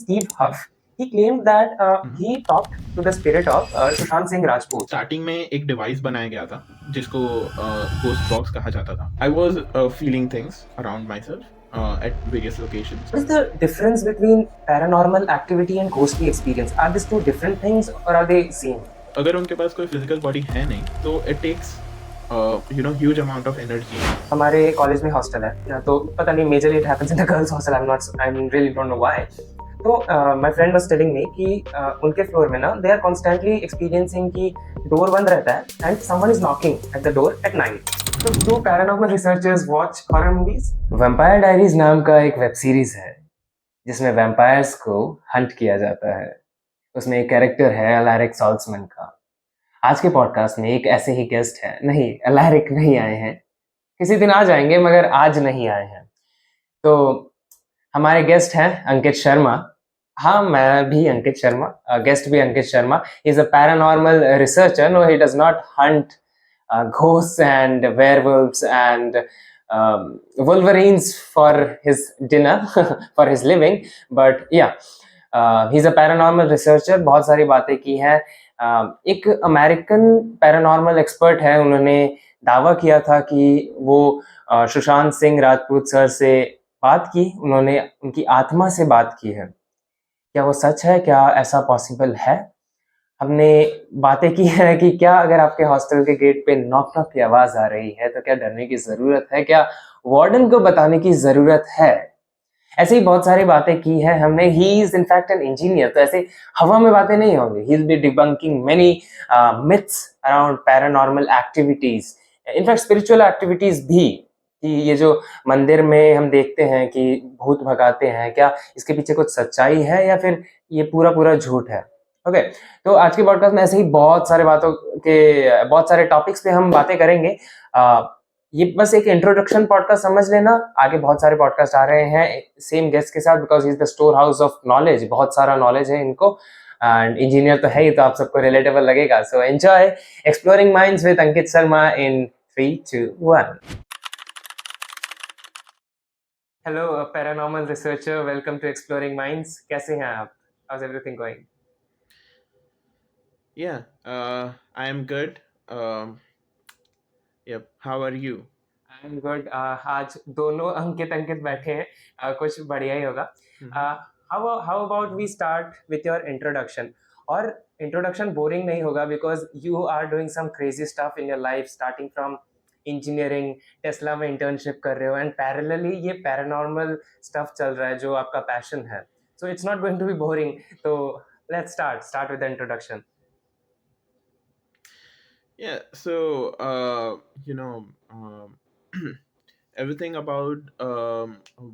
Steve Huff. He claimed that he talked to the spirit of Sushant Singh Rajput. Starting में एक device बनाया गया था जिसको गोस्ट बॉक्स कहा जाता था. I was feeling things around my self at various locations. What is the difference between paranormal activity and ghostly experience? Are these two different things or are they same? अगर उनके पास कोई physical body है नहीं तो it takes huge amount of energy. हमारे college में hostel है तो पता नहीं majorly it happens in the girls hostel. I am really don't know why. तो my friend was telling me कि उनके फ्लोर में ना दे आर कॉन्स्टेंटली एक्सपीरियंसिंग कि डोर बंद रहता है and someone is knocking at the door at night. तो do paranormal researchers watch horror movies? Vampire Diaries नाम का एक वेब सीरीज है जिसमें वैम्पायर्स को हंट किया जाता है. उसमें एक कैरेक्टर है अलैरिक सॉल्ट्समैन का. आज के पॉडकास्ट में एक ऐसे ही गेस्ट है. नहीं, अलैरिक नहीं आए हैं, किसी दिन आ जाएंगे मगर आज नहीं आए हैं. तो हमारे गेस्ट हैं अंकित शर्मा. हाँ, मैं भी अंकित शर्मा, गेस्ट भी Ankit Sharma. Is a paranormal researcher. No, he does not hunt ghosts and werewolves and wolverines for his dinner for his living, but yeah, he's a paranormal researcher. बहुत सारी बातें की हैं. एक अमेरिकन पैरानॉर्मल एक्सपर्ट है. उन्होंने दावा किया था कि वो सुशांत सिंह राजपूत सर से बात की. उन्होंने उनकी आत्मा से बात की है. क्या वो सच है? क्या ऐसा पॉसिबल है? हमने बातें की है कि क्या अगर आपके हॉस्टल के गेट पे नॉक नॉक की आवाज आ रही है तो क्या डरने की जरूरत है? क्या वार्डन को बताने की जरूरत है? ऐसे ही बहुत सारी बातें की है हमने. He is in fact an engineer. तो ऐसे हवा में बातें नहीं होंगी. He will be debunking many myths around paranormal activities, in fact spiritual activities भी. कि ये जो मंदिर में हम देखते हैं कि भूत भगाते हैं, क्या इसके पीछे कुछ सच्चाई है या फिर ये पूरा पूरा झूठ है? ओके, तो आज के पॉडकास्ट में ऐसे ही बहुत सारे टॉपिक्स पे हम बातें करेंगे. ये बस एक इंट्रोडक्शन पॉडकास्ट समझ लेना. आगे बहुत सारे पॉडकास्ट आ रहे हैं सेम गेस्ट के साथ, because is the store house of knowledge. बहुत सारा नॉलेज है इनको, एंड इंजीनियर तो है ही, तो आप सबको रिलेटेबल लगेगा. So enjoy exploring minds with Ankit Sharma in 3, 2, 1. Hello paranormal researcher, welcome to exploring minds. कैसे हैं आप? How is everything going? Yeah, I am good. Yep, how are you? I am good. आज दोनों अंकित अंकित बैठे हैं. कुछ बढ़िया ही होगा. How about we start with your introduction? और इंट्रोडक्शन बोरिंग नहीं होगा because you are doing some crazy stuff in your life, starting from engineering. Tesla में इंटर्नशिप कर रहे हो एंड पैरेलली ये पैरानॉर्मल स्टफ चल रहा है जो आपका पैशन है. So it's not going to be boring. तो let's start with the introduction. Yeah, so everything about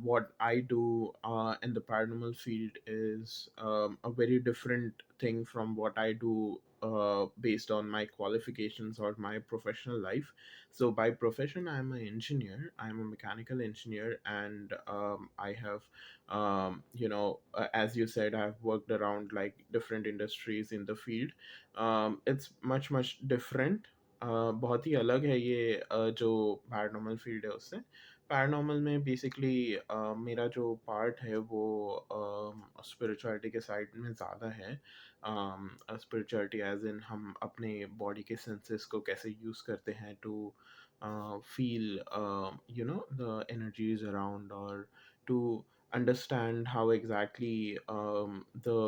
what I do in the paranormal field is a very different thing from what I do based on my qualifications or my professional life. So by profession, I'm an engineer. I'm a mechanical engineer, and I have, as you said, I've worked around like different industries in the field. It's much different. बहुत ही अलग है ये जो paranormal field है उससे. Paranormal में basically मेरा जो पार्ट है वो स्पिरिचुअलिटी के साइड में ज़्यादा है. स्पिरिचुअलिटी एज इन हम अपने बॉडी के सेंसेस को कैसे यूज़ करते हैं to feel the energies around, और to understand how exactly the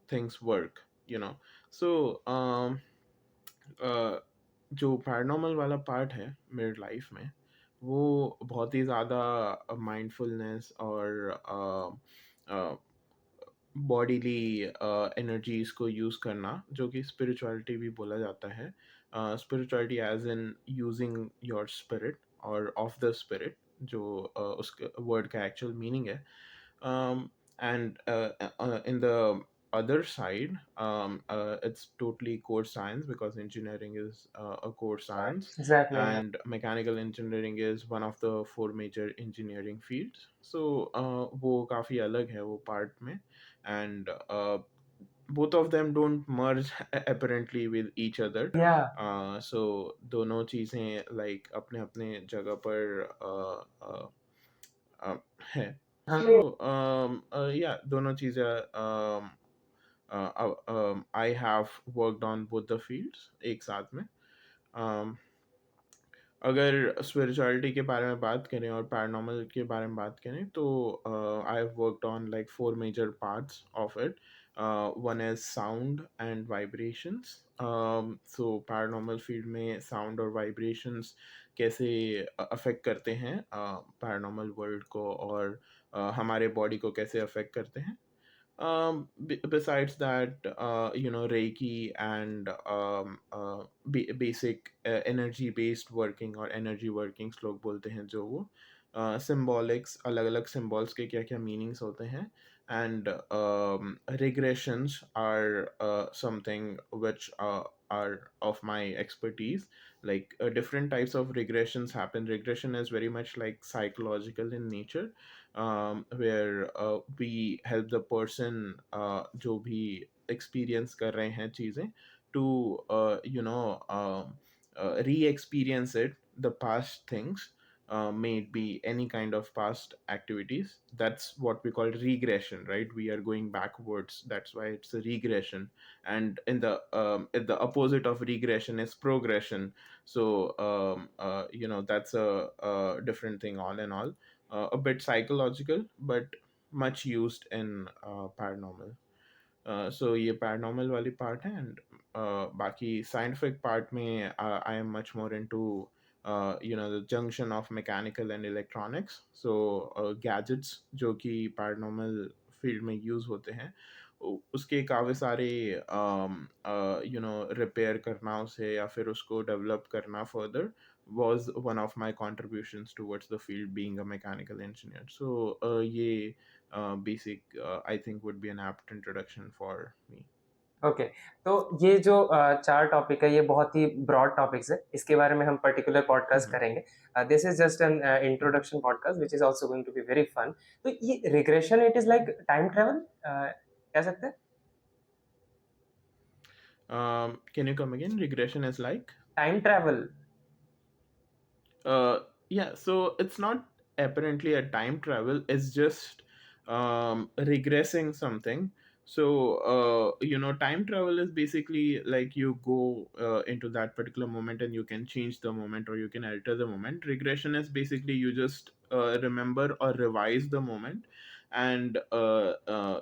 things work, you know. So uh, जो पैरानॉर्मल वाला पार्ट है मेरे लाइफ में, वो बहुत ही ज़्यादा माइंडफुलनेस और बॉडीली एनर्जीज को यूज़ करना, जो कि स्पिरिचुअलिटी भी बोला जाता है. Spirituality as in using your spirit और ऑफ द स्पिरिट, जो उसके वर्ड का एक्चुअल मीनिंग है. And in the other side, it's totally core science, because engineering is a core science, exactly. and mechanical engineering is one of the four major engineering fields. So वो काफ़ी अलग है वो part में, and both of them don't merge apparently with each other. या So दोनों चीज़ें like अपने अपने जगह पर है. हाँ. Yeah, दोनों चीज़ें I have worked on both the fields एक साथ में. um, अगर स्पिरिचुअलिटी के बारे में बात करें और पैरानॉर्मल के बारे में बात करें तो I have worked on like four major parts of it. One is sound and vibrations. So paranormal field में साउंड और वाइब्रेशंस कैसे अफेक्ट करते हैं पैरानॉर्मल वर्ल्ड को, और हमारे बॉडी को कैसे अफेक्ट करते हैं. Besides that, Reiki and basic energy based working और energy workings लोग बोलते हैं जो वो symbolics, अलग अलग symbols के क्या क्या meanings होते हैं. And regressions are something which are of my expertise. Like different types of regressions happen. Regression is very much like psychological in nature, where we help the person जो भी experience कर रहे हैं चीज़ें to re-experience it, the past things, may it be any kind of past activities. That's what we call regression, right? We are going backwards. That's why it's a regression. And in the opposite of regression is progression. So that's a different thing all in all. A bit psychological, but much used in paranormal. So ये paranormal वाली part है. And बाकी scientific part में I am much more into the junction of mechanical and electronics. So gadgets जो कि paranormal field में use होते हैं, उसके काफ़ी सारे रिपेयर करना उसे या फिर उसको डेवलप करना further was one of my contributions towards the field, being a mechanical engineer. So ये basic I think would be an apt introduction for me. Okay. तो ये जो चार टॉपिक है ये बहुत ही ब्रॉड टॉपिक्स है. इसके बारे में हम पर्टिकुलर पॉडकास्ट Mhm. करेंगे. This is just an introduction podcast which is also going to be very fun. तो ये regression it is like time travel कह सकते हैं. Can you come again? Regression is like? Time travel. Yeah, so it's not apparently a time travel, it's just regressing something. So, time travel is basically like you go into that particular moment and you can change the moment or you can alter the moment. Regression is basically you just remember or revise the moment, and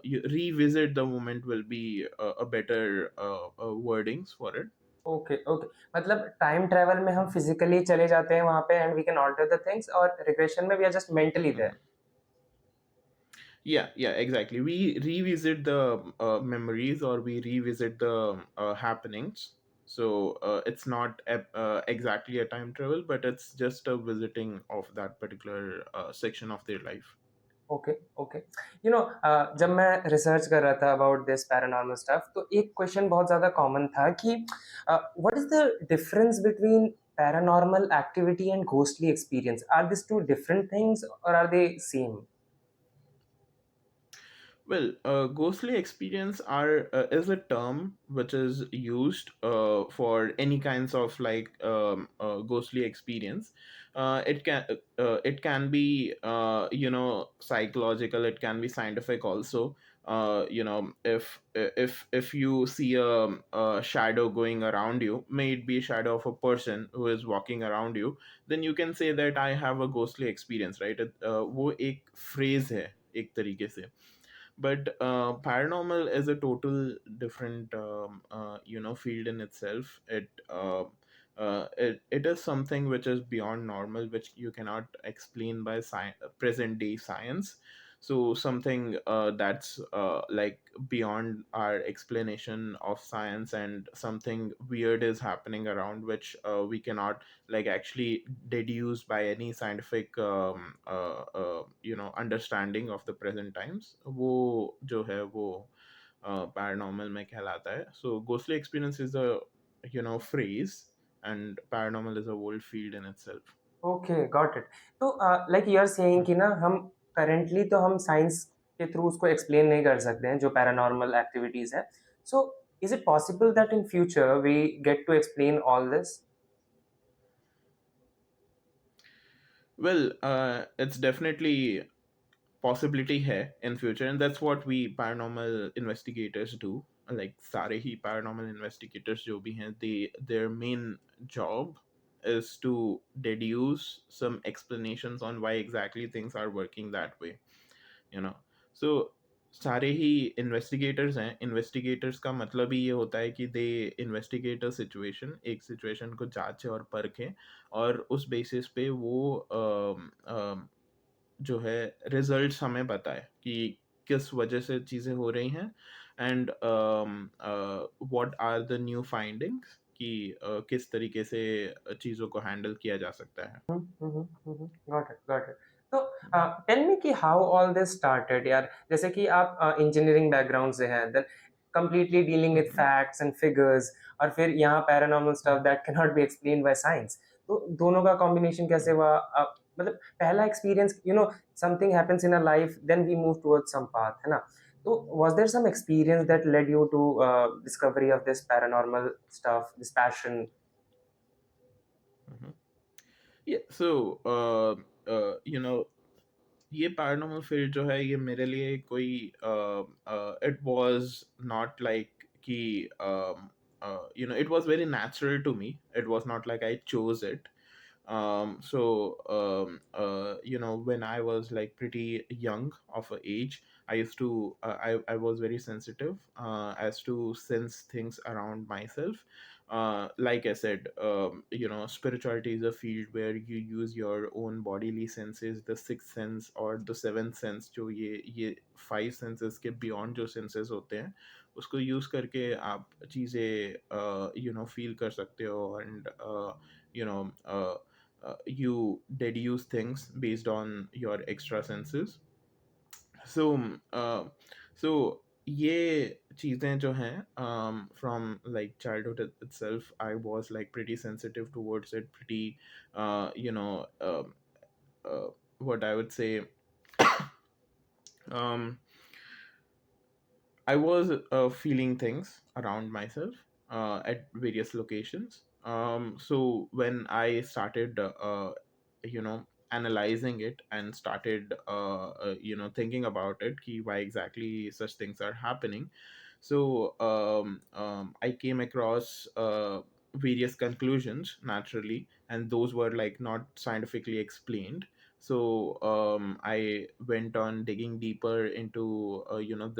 you revisit the moment will be a better wordings for it. Okay okay. मतलब time travel में हम physically चले जाते हैं वहां पे and we can alter the things, और regression में we are just mentally there. Mhm. Yeah, exactly. We revisit the memories, or we revisit the happenings. So it's not exactly a time travel, but it's just a visiting of that particular section of their life. Okay okay. जब मैं research कर रहा था about this paranormal stuff, तो एक question बहुत ज़्यादा common था कि what is the difference between paranormal activity and ghostly experience. Are this two different things or are they same? Well, ghostly experience are is a term which is used for any kinds of like ghostly experience. It can be psychological. It can be scientific also. If you see a shadow going around you, may it be a shadow of a person who is walking around you, then you can say that I have a ghostly experience, right? वो एक phrase है एक तरीके से. But paranormal is a total different field in itself. It is something which is beyond normal, which you cannot explain by present day science. So something that's like beyond our explanation of science, and something weird is happening around, which we cannot like actually deduced by any scientific understanding of the present times. वो जो है वो paranormal में कहलाता है. So ghostly experience is a phrase, and paranormal is a whole field in itself. Okay, got it. तो like you are saying कि ना हम करेंटली तो हम साइंस के थ्रू उसको एक्सप्लेन नहीं कर सकते हैं जो पैरानॉर्मल एक्टिविटीज है. So is it possible that in future we get to explain all this? Well, it's definitely possibility है in future, and that's what we paranormal investigators do. Like सारे ही पैरानॉर्मल इन्वेस्टिगेटर्स जो भी हैं, they their main job is to deduce some explanations on why exactly things are working that way, you know. So सारे ही investigators हैं. Investigators का मतलब ही ये होता है कि दे इन्वेस्टिगेट अ सिचुएशन, एक सिचुएशन को जांचे और परखें, और उस बेसिस पे वो जो है रिजल्ट्स हमें बताए कि किस वजह से चीज़ें हो रही हैं, and what are the new findings, कि किस तरीके से चीज़ों को हैंडल किया जा सकता है. Got it, got it. तो टेल मी कि हाउ ऑल दिस स्टार्टेड यार. जैसे कि आप इंजीनियरिंग बैकग्राउंड से हैं, then completely dealing with hmm, facts and figures, और फिर यहाँ paranormal stuff that can not be explained by science. तो दोनों का कॉम्बिनेशन कैसे हुआ? मतलब पहला experience, something happens in a life, then we move towards some path, है ना? तो was there some experience that led you to discovery of this paranormal stuff, this passion? Hmm. Yeah, so you know, ये paranormal field जो है, ये मेरे लिए कोई इट वाज नॉट लाइक कि it was very natural to me. It was not like I chose it. When I was like pretty young of a age, I used to I was very sensitive as to sense things around myself. Like I said, spirituality is a field where you use your own bodily senses, the sixth sense or the seventh sense, जो ये five senses के beyond जो senses होते हैं, उसको use करके आप चीज़ें feel कर सकते हो, and you know you deduce things based on your extra senses. So so ये चीज़ें जो हैं, from like childhood itself, I was like pretty sensitive towards it, pretty you know what I would say, um I was feeling things around myself at various locations. So when I started, analyzing it and started, thinking about it, ki why exactly such things are happening. So I came across various conclusions naturally, and those were like not scientifically explained. So I went on digging deeper into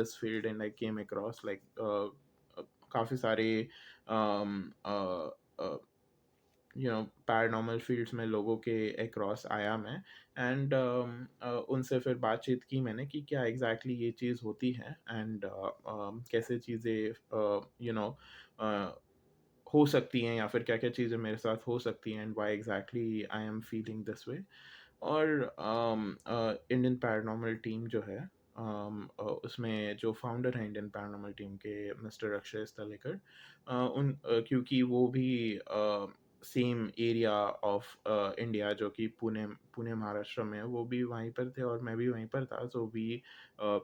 this field, and I came across like काफी सारे um, uh, uh, paranormal fields में लोगों के across आया मैं, and उनसे फिर बातचीत की मैंने कि क्या एग्जैक्टली ये चीज़ होती है, एंड कैसे चीज़ें हो सकती हैं, या फिर क्या क्या चीज़ें मेरे साथ हो सकती हैं, and why exactly I am feeling this way. और इंडियन पैरानॉर्मल टीम जो है, उसमें जो फाउंडर हैं इंडियन पैरानॉर्मल टीम के, मिस्टर अक्षय स्थलेकर, क्योंकि वो भी सेम एरिया ऑफ इंडिया, जो कि पुणे पुणे महाराष्ट्र में है, वो भी वहीं पर थे और मैं भी वहीं पर था. So we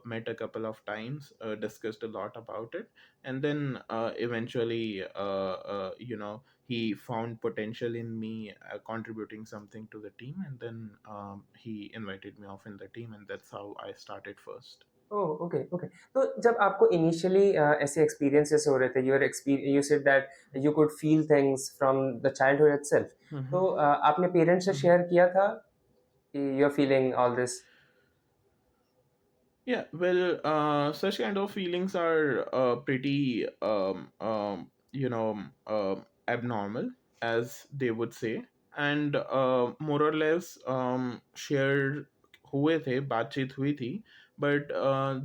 met a couple of times, discussed a lot about it, and then eventually, he found potential in me contributing something to the team, and then he invited me off in the team, and that's how I started first. Oh! Okay, okay. तो जब आपको initially ऐसे experiences हो रहे थे, you said that you could feel things from the childhood itself. तो Mhm. आपने parents से Mhm. शेयर किया था कि you are feeling all this? Yeah, well, such kind of feelings are pretty, abnormal, as they would say, and more or less shared हुए थे, बातचीत हुई थी, but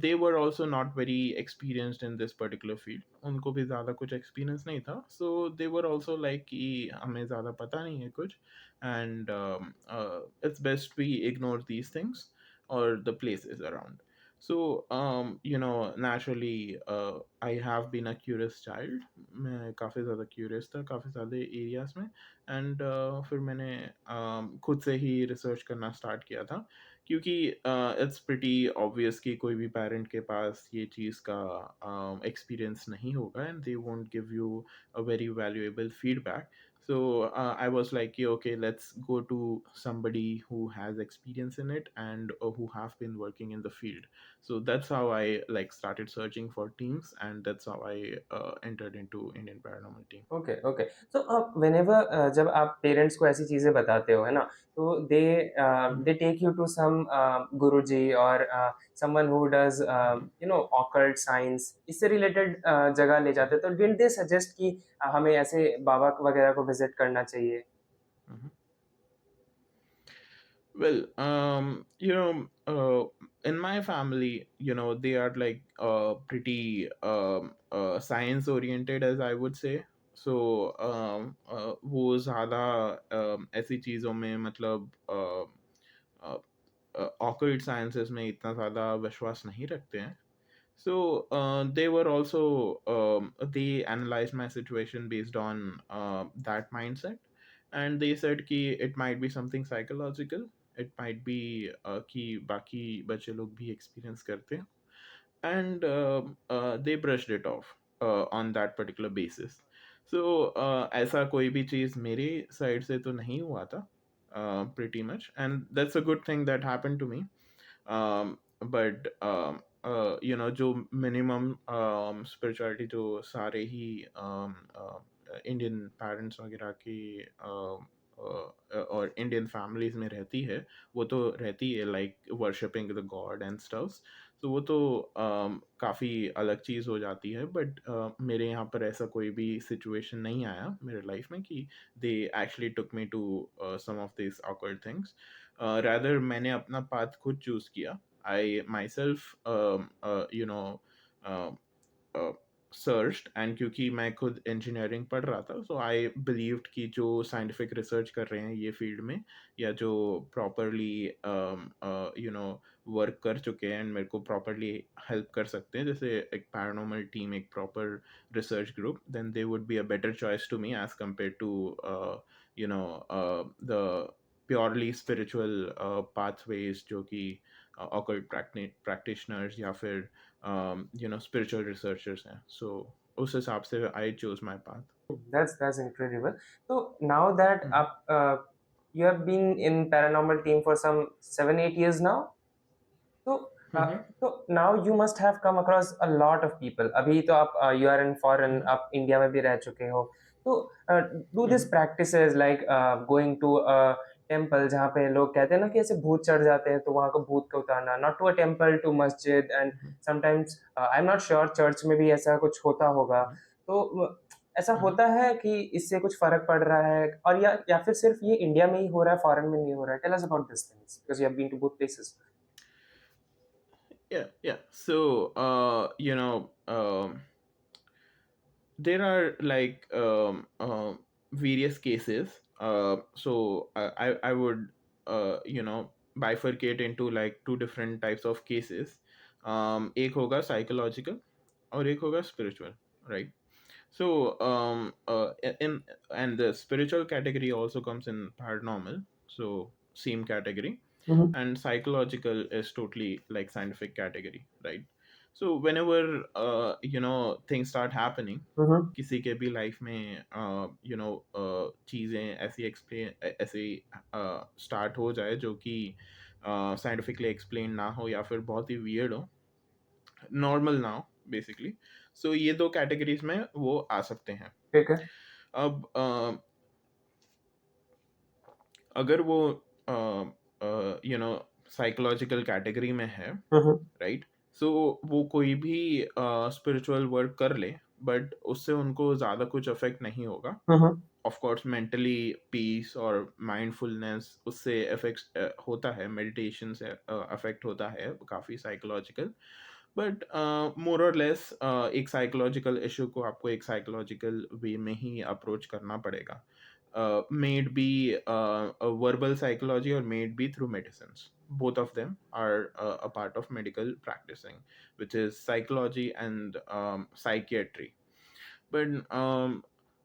they were also not very experienced in this particular field. उनको भी ज़्यादा कुछ experience नहीं था, so they were also like कि हमें ज़्यादा पता नहीं है कुछ, and it's best we ignore these things or the places around. So, naturally, I have been a curious child. मैं काफ़ी ज़्यादा curious था काफ़ी सारे एरियाज़ में, एंड फिर मैंने खुद से ही रिसर्च करना स्टार्ट किया था, क्योंकि इट्स प्रिटी ऑब्वियस कि कोई भी पेरेंट के पास ये चीज़ का एक्सपीरियंस नहीं होगा, and they won't give you a very valuable feedback. So I was like, yeah, okay, let's go to somebody who has experience in it and who have been working in the field. So that's how I like started searching for teams, and that's how I entered into Indian Paranormal team. Okay okay so whenever जब आप parents को ऐसी चीजें बताते हो है ना तो Mhm, they take you to some guruji or someone who does mhm, you know occult science इससे रिलेटेड जगह ले जाते mhm, हैं तो डिडंट दे सजेस्ट कि हमें ऐसे बाबा वगैरह को विजिट करना चाहिए mhm. Well, in my family, they are like pretty science oriented, as I would say. So वो ज़्यादा ऐसी चीज़ों में मतलब ऑकल्ट साइंसेस में इतना ज़्यादा विश्वास नहीं रखते हैं. So they were also they analyzed my situation based on that mindset, and they said कि it might be something psychological, it might be कि बाकी बच्चे लोग भी experience करते हैं, and they brushed it off on that particular basis. So ऐसा कोई भी चीज़ मेरे साइड से तो नहीं हुआ था, pretty much, and that's a good thing that happened to me. But जो मिनिमम स्पिरिचुअलिटी जो सारे ही इंडियन पेरेंट्स वगैरह की और इंडियन फैमिलीज में रहती है, वो तो रहती है, like worshipping the God and stuffs. तो वो तो काफ़ी अलग चीज़ हो जाती है, बट मेरे यहाँ पर ऐसा कोई भी सिचुएशन नहीं आया मेरे लाइफ में कि they actually took me to some of this awkward things. Rather मैंने अपना पाथ खुद चूज़ किया. I myself, uh, uh, searched, and क्योंकि मैं खुद इंजीनियरिंग पढ़ रहा था, सो आई बिलीव्ड कि जो साइंटिफिक रिसर्च कर रहे हैं ये फील्ड में, या जो प्रॉपरली वर्क कर चुके हैं एंड मेरे को प्रॉपरली हेल्प कर सकते हैं, जैसे एक पैरानॉर्मल टीम, एक proper research group, then they would be a better choice to me as compare to the purely spiritual pathways जो कि ऑकल्ट प्रैक्टिशनर्स या फिर spiritual researchers हैं. So उस हिसाब से I chose my path. that's incredible so now that Mhm, आप you have been in paranormal team for some 7-8 years now. तो mhm, तो now you must have come across a lot of people अभी तो आप you are in foreign mhm, आप India में भी रह चुके हो तो do this mhm, practices like going to a temple जहाँ पे लोग कहते हैं ना कि ऐसे भूत चढ़ जाते हैं तो वहाँ को भूत को उतारना not to a temple to masjid and mhm, sometimes I am not sure church में भी ऐसा कुछ होता होगा mhm, तो ऐसा mhm. होता है कि इससे कुछ फर्क पड़ रहा है और या फिर सिर्फ ये इंडिया में ही हो रहा है फॉरेन में नहीं हो रहा है tell us about this things because you have been to both places Yeah, yeah. So there are like various cases. So I would bifurcate into like two different types of cases. एक होगा psychological और एक होगा spiritual, right? So in and the spiritual category also comes in paranormal, so same category, and psychological is totally like scientific category, right? So whenever things start happening Mm-hmm. किसी के भी life में चीज़ें ऐसी explain ऐसे start हो जाए जो कि साइंटिफिकली एक्सप्लेन ना हो या फिर बहुत ही वियर्ड हो, नॉर्मल ना हो बेसिकली. सो ये दो कैटेगरीज में वो आ सकते हैं. ठीक है अब अगर वो साइकोलॉजिकल कैटेगरी में है, Mhm, राइट? सो वो कोई भी स्पिरिचुअल वर्क कर ले, बट उससे उनको ज़्यादा कुछ अफेक्ट नहीं होगा. mhm, of course mentally peace और माइंडफुलनेस उससे इफेक्ट होता है, मेडिटेशन से अफेक्ट होता है काफ़ी साइकोलॉजिकल. बट मोर और लेस एक साइकोलॉजिकल इशू को आपको एक साइकोलॉजिकल वे में ही अप्रोच करना पड़ेगा. May it be a verbal psychology or may it be through medicines. Both of them are a part of medical practicing, which is psychology and psychiatry. But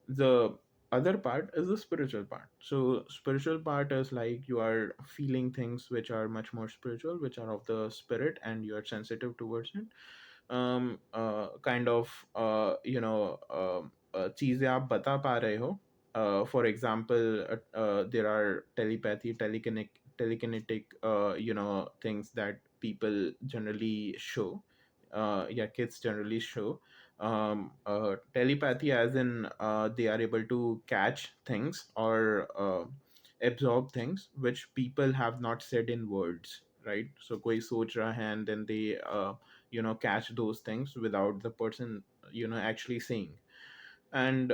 the other part is the spiritual part. So spiritual part is like you are feeling things which are much more spiritual, which are of the spirit, and you are sensitive towards it. Kind of चीजें आप बता पा रहे हो For example, there are telepathy, telekinetic, things that people generally show, yeah, kids generally show. Telepathy, as in they are able to catch things or absorb things which people have not said in words, right? So koi soch raha hai, and then they catch those things without the person actually saying. And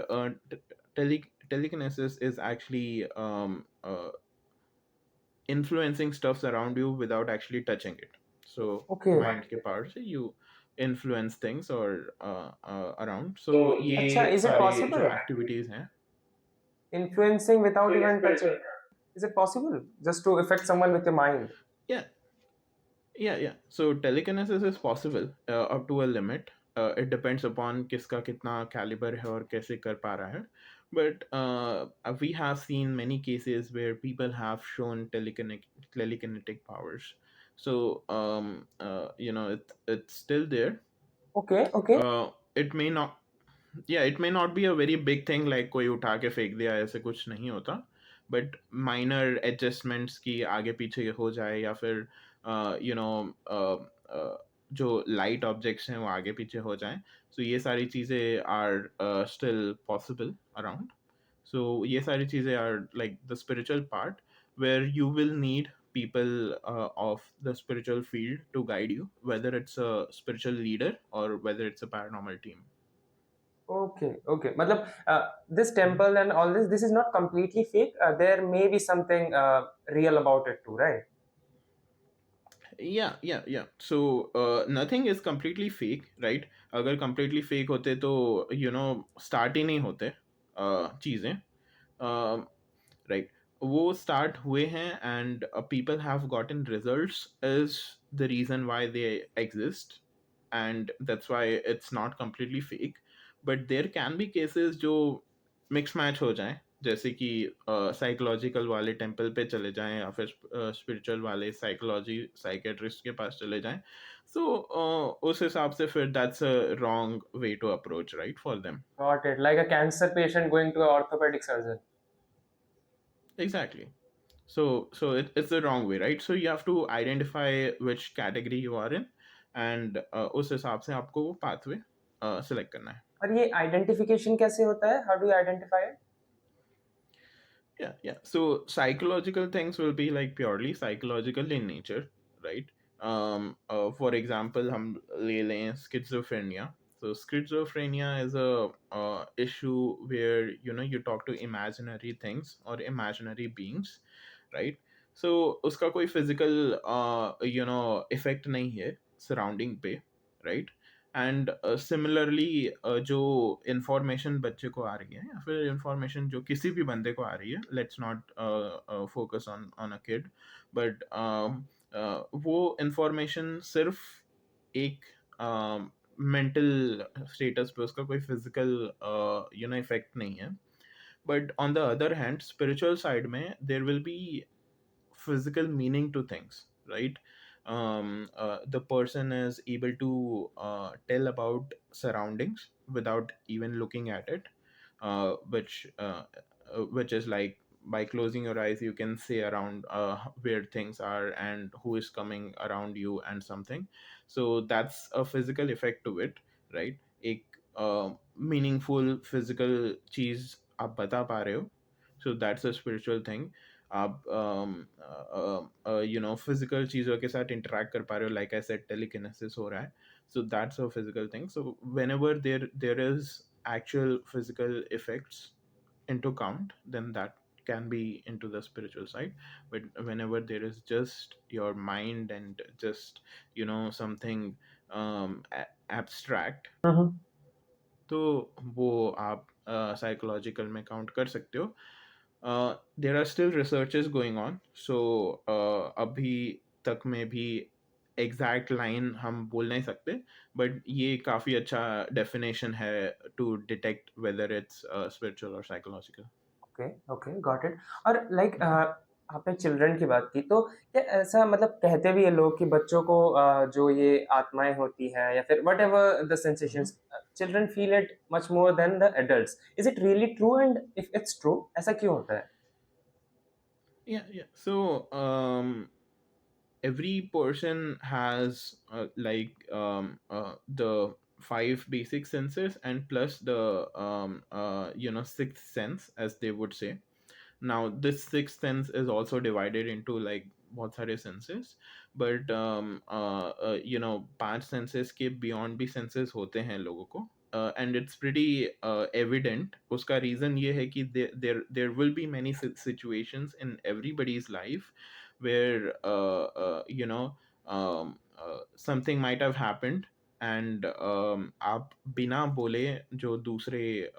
telekinesis is actually influencing stuffs around you without actually touching it. So okay, mind के power से you influence things or around. So अच्छा, ये is it सारे जो possible? activities हैं. Influencing without even touching. Is it possible just to affect someone with your mind? Yeah, yeah. So telekinesis is possible up to a limit. It depends upon किसका कितना caliber है और कैसे कर पा रहा है. But we have seen many cases where people have shown telekinetic powers. So it's still there. Okay, okay. It may not, yeah, it may not be a very big thing like कोई उठा के फेंक दिया, ऐसे कुछ नहीं होता. But minor adjustments की आगे पीछे हो जाए, या फिर यू नो जो लाइट ऑब्जेक्ट्स हैं वो आगे पीछे हो जाएं, सो ये सारी चीज़ें are still possible around. So ये सारी चीज़ें are like the spiritual part where you will need people of the spiritual field to guide you, whether it's a spiritual leader or whether it's a paranormal team. Okay, okay. मतलब this temple and all this is not completely fake. There may be something real about it too, right? Yeah. So nothing is completely fake, right? अगर completely fake होते तो start ही नहीं होते चीज़ें, right. वो start हुए हैं and people have gotten results is the reason why they exist, and that's why it's not completely fake. But there can be cases जो मिक्स मैच हो जाएं, जैसे कि साइकोलॉजिकल वाले टेम्पल पे चले जाएं या फिर स्पिरिचुअल वाले साइकोलॉजी साइकेट्रिस्ट के पास चले जाएं. सो उस हिसाब से फिर that's a wrong way to approach, right, for them. Got it. Like a cancer patient going to an orthopedic surgeon. Exactly. So it's the wrong way, right? So you have to identify which category you are in, and उस हिसाब से आपको वो pathway select करना है. और ये identification कैसे होता है? How do you identify it? Yeah. So psychological things will be like purely psychological in nature, right? For example, हम ले लें schizophrenia. So schizophrenia is a issue where you talk to imaginary things or imaginary beings, right? So उसका कोई physical effect नहीं है surrounding पे, right? And similarly जो information बच्चे को आ रही है या फिर इंफॉर्मेशन जो किसी भी बंदे को आ रही है, let's not focus on on a kid, but वो इंफॉर्मेशन सिर्फ एक मेंटल स्टेटस पे, उसका कोई फिजिकल इफेक्ट नहीं है. But on the other hand spiritual side में there will be physical meaning to things, right? The person is able to tell about surroundings without even looking at it, which is like by closing your eyes you can say around where things are and who is coming around you and something. So that's a physical effect to it, right? एक meaningful physical चीज आप बता पा रहे हो, so that's a spiritual thing. आप physical चीज़ों के साथ इंटरेक्ट कर पा रहे हो, लाइक आई सेड टेलीकिनेसिस हो रहा है, so that's a physical thing. So whenever there is actual physical effects into count, then that can be into the spiritual side. But whenever there is just your mind and just something abstract, Mm-hmm. तो वो आप psychological में count कर सकते हो. There are still researches going on, so अभी तक में भी एग्जैक्ट लाइन हम बोल नहीं सकते, बट ये काफ़ी अच्छा डेफिनेशन है to detect whether it's spiritual or psychological. Okay, okay, got it. और लाइक आपने चिल्ड्रन की बात की, तो क्या ऐसा मतलब कहते भी है लोग कि बच्चों को जो ये आत्माएं होती हैं या फिर what ever the sensations, children feel it much more than the adults. Is it really true? And if it's true, ऐसा क्यों होता है? Yeah. So every person has the five basic senses and plus the sixth sense, as they would say. Now this sixth sense is also divided into like बहुत सारे senses, but पांच senses के beyond भी senses होते हैं लोगों को. And it's pretty evident. उसका reason ये है कि there will be many situations in everybody's life where something might have happened, and आप बिना बोले जो दूसरे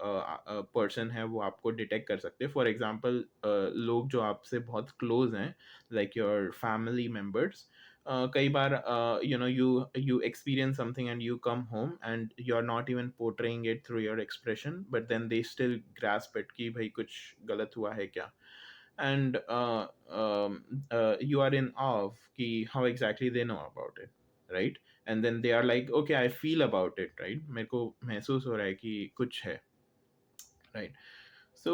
पर्सन है वो आपको डिटेक्ट कर सकते हैं. फॉर एग्जांपल लोग जो आपसे बहुत क्लोज हैं, लाइक योर फैमिली मेंबर्स, कई बार you experience something and you come home and you're not even portraying it through your expression, but then they still grasp it कि भाई कुछ गलत हुआ है क्या. And you are in awe of कि how exactly they know about it, right? And then they are like, okay, I feel about it, right? मेरे को महसूस हो रहा है कि कुछ है, right? So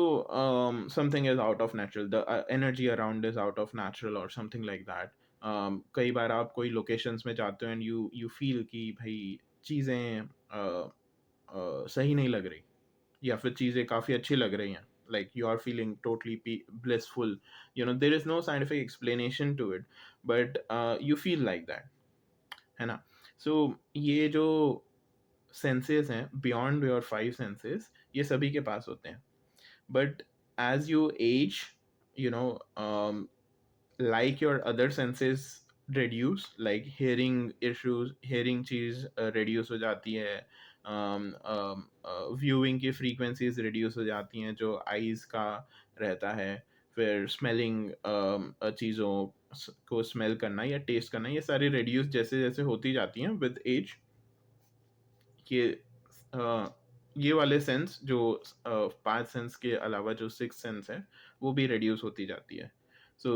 something is out of natural, the energy around is out of natural or something like that. कई बार आप कोई locations में जाते हो and you feel कि भाई चीज़ें सही नहीं लग रही, या फिर चीज़ें काफ़ी अच्छी लग रही हैं, like you are feeling totally blissful. There is no scientific explanation to it, but you feel like that, है ना? So ये जो सेंसेस हैं बियॉन्ड योर फाइव सेंसेस, ये सभी के पास होते हैं. But as you age, you know like your other senses reduce, like hearing issues, hearing चीज reduce हो जाती है, viewing की frequencies reduce हो जाती हैं जो eyes का रहता है, फिर स्मेलिंग चीज़ों को स्मेल करना या टेस्ट करना, ये सारी reduce जैसे जैसे होती जाती हैं with age. ये ये वाले सेंस जो पांच सेंस के अलावा जो सिक्स सेंस है वो भी रिड्यूस होती जाती है. So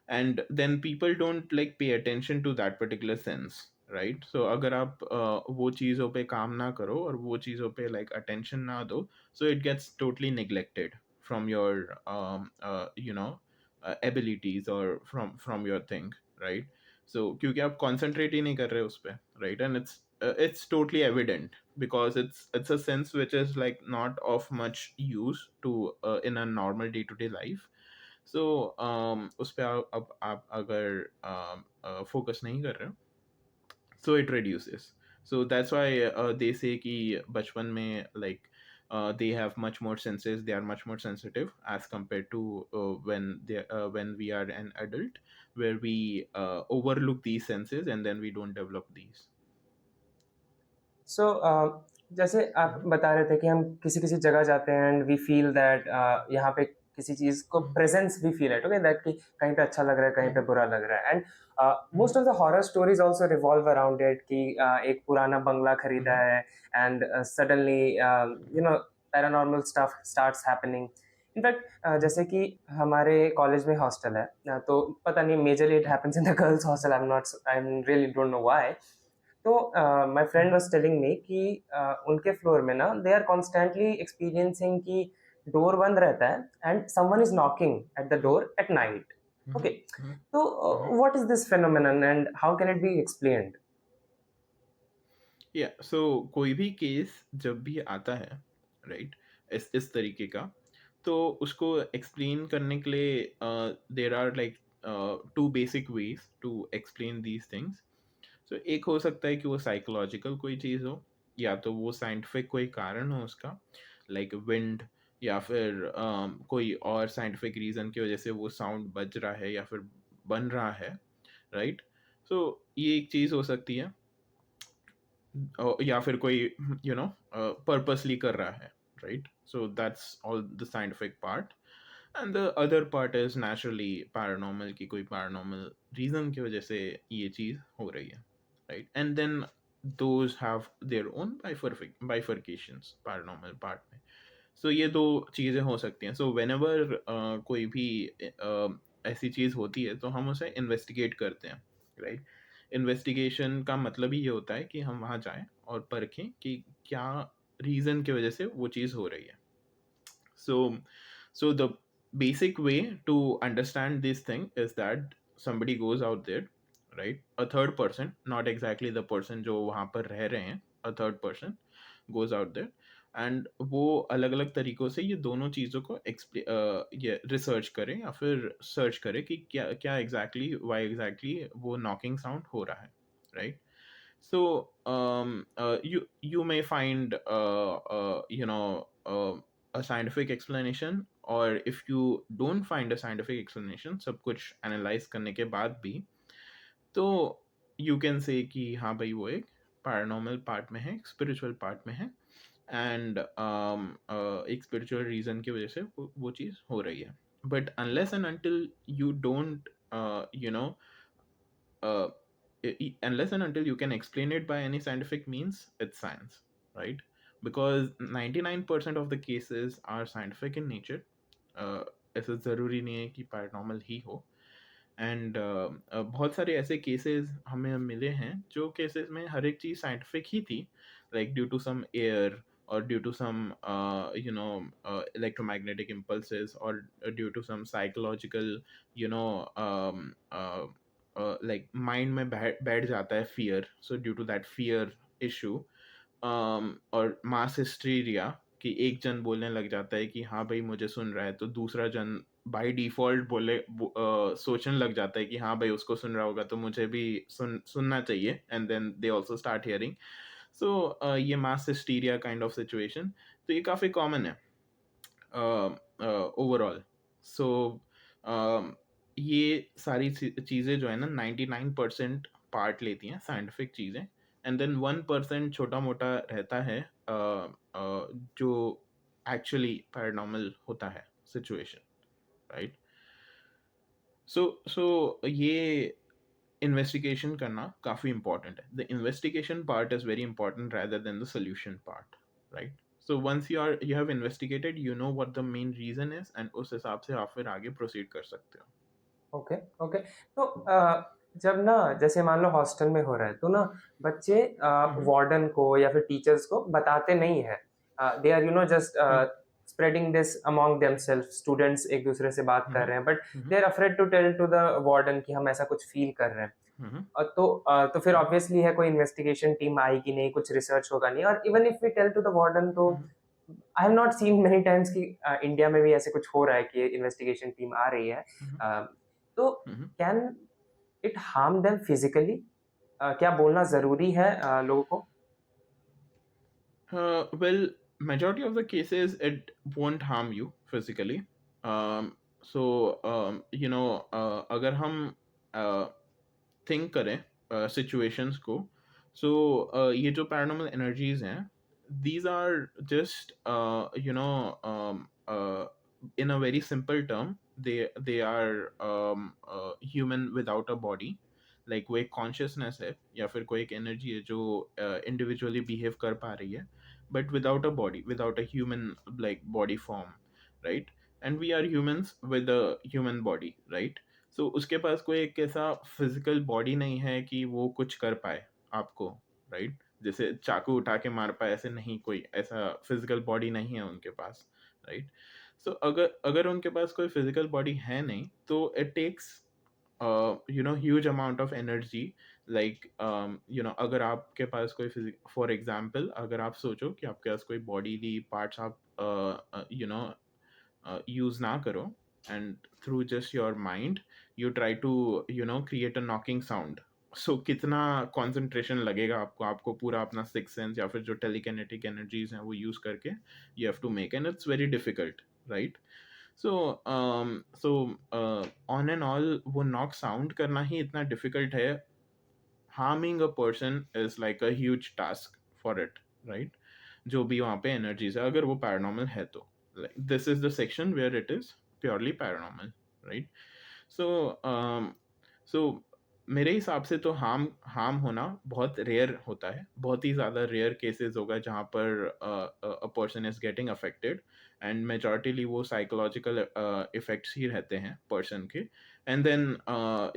and then people don't like pay attention to that particular sense, right? So अगर आप वो चीज़ों पे काम ना करो और वो चीज़ों पे लाइक अटेंशन ना दो, so it gets totally neglected from your abilities और from your thing, right? So क्योंकि आप कॉन्सेंट्रेट ही नहीं कर रहे उस पर, right? And it's totally evident because it's a sense which is like not of much use to in a normal day to day life. So उस पे आप अगर फोकस नहीं कर रहे हो, so it reduces. So that's why they say कि बचपन में like they have much more senses, they are much more sensitive as compared to when we are an adult, where we overlook these senses and then we don't develop these. सो जैसे आप Mhm. बता रहे थे कि हम किसी किसी जगह जाते हैं एंड वी फील दैट यहाँ पे किसी चीज को Mhm. प्रेजेंस भी फील है, ओके, दैट कि कहीं पे अच्छा लग रहा है, कहीं पे Mhm. बुरा लग रहा है. And most Mhm. Of the horror stories also revolve around it कि एक पुराना बंगला खरीदा Mhm. है and suddenly paranormal stuff starts happening. In fact Mhm. जैसे कि हमारे कॉलेज में हॉस्टल है, तो पता नहीं, majorly it Mhm. Happens in the girls hostel. I am really don't know why. तो my friend Mhm. Was telling me कि उनके फ्लोर में ना दे आर कॉन्स्टेंटली एक्सपीरियंसिंग कि डोर बंद रहता है and someone is knocking at the door at night. Okay, Mhm. Mhm. तो Mhm. What is this phenomenon and how can it be explained? Yeah so कोई भी case जब भी आता है, राइट, इस तरीके का, तो उसको एक्सप्लेन करने के लिए there are like two basic ways to explain these things. So एक हो सकता है कि वो साइकोलॉजिकल कोई चीज़ हो, या तो वो साइंटिफिक कोई कारण हो उसका, लाइक विंड, या फिर कोई और साइंटिफिक रीज़न की वजह से वो साउंड बज रहा है या फिर बन रहा है, राइट? सो ये एक चीज़ हो सकती है. या फिर कोई पर्पसली कर रहा है, right? So that's all the scientific part. And the other part is naturally paranormal, की कोई पैरानॉर्मल रीजन की वजह से ये चीज हो रही है, right? And then those have their own bifurcations paranormal part में. सो ये दो चीज़ें हो सकती हैं. सो व्हेनेवर कोई भी ऐसी चीज़ होती है तो हम उसे इन्वेस्टिगेट करते हैं, राइट? इन्वेस्टिगेशन का मतलब ही ये होता है कि हम वहाँ जाएँ और परखें कि क्या रीज़न की वज़ह से वो चीज़ हो रही है। So, so the basic way to understand this thing is that somebody goes out there, right? A third person, not exactly the person जो वहाँ पर रह रहे हैं, a third person goes out there and वो अलग अलग तरीकों से ये दोनों चीज़ों को ये रिसर्च करें या फिर सर्च करें कि क्या क्या एग्जैक्टली वाई एग्जैक्टली वो नॉकिंग साउंड हो रहा है, right? So you may find a scientific explanation, or if you don't find a scientific explanation, सब कुछ analyze करने के बाद भी, तो you can say कि हाँ भाई वो एक paranormal part में है, एक spiritual part में है, and एक spiritual reason की वजह से वो चीज़ हो रही है. But unless and until you don't uh, unless and until you can explain it by any scientific means, it's science, right? Because 99% of the cases are scientific in nature. ऐसा ज़रूरी नहीं है कि पैरानॉर्मल ही हो. एंड बहुत सारे ऐसे cases हमें मिले हैं जो केसेस में हर एक चीज़ साइंटिफिक ही थी, like due to some air or due to some electromagnetic impulses, or due to some psychological you know like mind में बैठ जाता है fear, so due to that fear issue, और मास हिस्टीरिया कि एक जन बोलने लग जाता है कि हाँ भाई मुझे सुन रहा है, तो दूसरा जन बाय डिफ़ॉल्ट सोचने लग जाता है कि हाँ भाई उसको सुन रहा होगा तो मुझे भी सुनना चाहिए, and then they also start hearing. So ये mass hysteria kind of situation, तो ये काफ़ी कॉमन है ओवरऑल. सो ये सारी चीज़ें जो है ना 99% पार्ट लेती हैं साइंटिफिक चीज़ें, एंड देन 1% छोटा मोटा रहता है जो एक्चुअली पैरानॉर्मल होता है सिचुएशन, राइट? सो ये इन्वेस्टिगेशन करना काफ़ी इम्पोर्टेंट है. The investigation part is very important rather than the solution part, right? So once you have investigated, you know what the main reason is, and उस हिसाब से आप फिर आगे प्रोसीड कर सकते हो. Okay, okay. तो जब ना जैसे मान लो हॉस्टल में हो रहा है, तो ना बच्चे हम्म. वार्डन को या फिर टीचर्स को बताते नहीं है। They are just hmm. Spreading this among themselves, students एक दूसरे से बात कर हम्म. रहे हैं, but hmm. They are afraid to tell to the warden कि हम ऐसा कुछ फील कर रहे हैं। हम्म. तो फिर ऑब्वियसली है कोई इन्वेस्टिगेशन टीम आएगी नहीं, कुछ रिसर्च होगा नहीं, और even if we tell to the warden, तो hmm. I have not seen many times कि इंडिया में भी ऐसे कुछ हो रहा है कि इन्वेस्टिगेशन टीम आ रही है। हम्म. तो hmm. Can it harm them physically? क्या बोलना जरूरी है लोगों को? Well, majority of the cases it won't harm you physically. अगर हम थिंक करें सिचुएशंस को, सो ये जो पैरानॉर्मल एनर्जीज हैं, these are just in a very simple term, they are human without a body. Like वो एक कॉन्शियसनेस है या फिर कोई एक एनर्जी है जो इंडिविजुअली बिहेव कर पा रही है, but without a body, without a human like body form, right? And we are humans with a human body, right? So उसके पास कोई एक ऐसा फिजिकल बॉडी नहीं है कि वो कुछ कर पाए आपको, राइट? जैसे चाकू उठा के मार पाए, ऐसे नहीं, कोई ऐसा फिजिकल बॉडी नहीं है उनके पास, राइट? सो अगर अगर उनके पास कोई फिजिकल बॉडी है नहीं, तो it takes huge amount of energy. Like अगर आपके पास कोई फॉर एग्जाम्पल, अगर आप सोचो कि आपके पास कोई बॉडी पार्ट्स आप यूज ना करो, and through just your mind you try to create a knocking sound, so कितना कंसंट्रेशन लगेगा आपको, पूरा अपना सिक्स सेंस या फिर जो टेलीकिनेटिक एनर्जीज हैं वो यूज करके you have to make, and it's very difficult, right? So on and all वो नॉक साउंड करना ही इतना डिफिकल्ट है. Harming a person is like a huge task for it, right? जो भी वहाँ पे एनर्जीज है, अगर वो पैरानॉर्मल है तो, this is the section where it is purely paranormal, right? So so मेरे हिसाब से तो हार्म हार्म होना बहुत रेयर होता है, बहुत ही ज़्यादा रेयर केसेस होगा जहाँ पर a person is getting affected, and majorly वो साइकोलॉजिकल इफ़ेक्ट्स ही रहते हैं पर्सन के, and then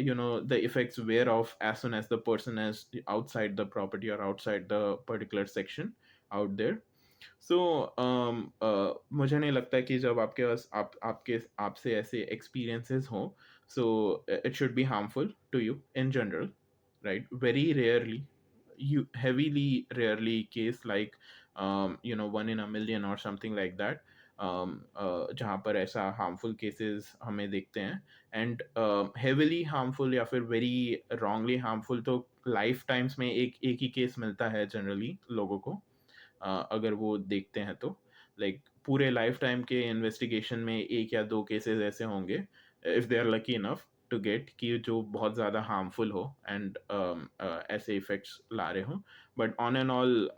you know the effects wear off as soon as the person is outside the property और outside the particular section out there. So मुझे नहीं लगता कि जब आपके पास आपके आपसे ऐसे एक्सपीरियंसेस हों, so it should be harmful to you in general, right? Very rarely, you heavily rarely case like you know, one in a million or something like that, जहाँ पर ऐसा हार्मफुल केसेस हमें देखते हैं, एंड हेविली हार्मफुल या फिर very wrongly harmful तो life times में एक ही केस मिलता है जनरली लोगों को, अगर वो देखते हैं तो, लाइक पूरे लाइफ टाइम के इन्वेस्टिगेशन में एक या दो केसेस ऐसे होंगे, if they are lucky enough to get, कि जो बहुत ज़्यादा हार्मफुल हो एंड ऐसे इफेक्ट्स ला रहे हो, but on and all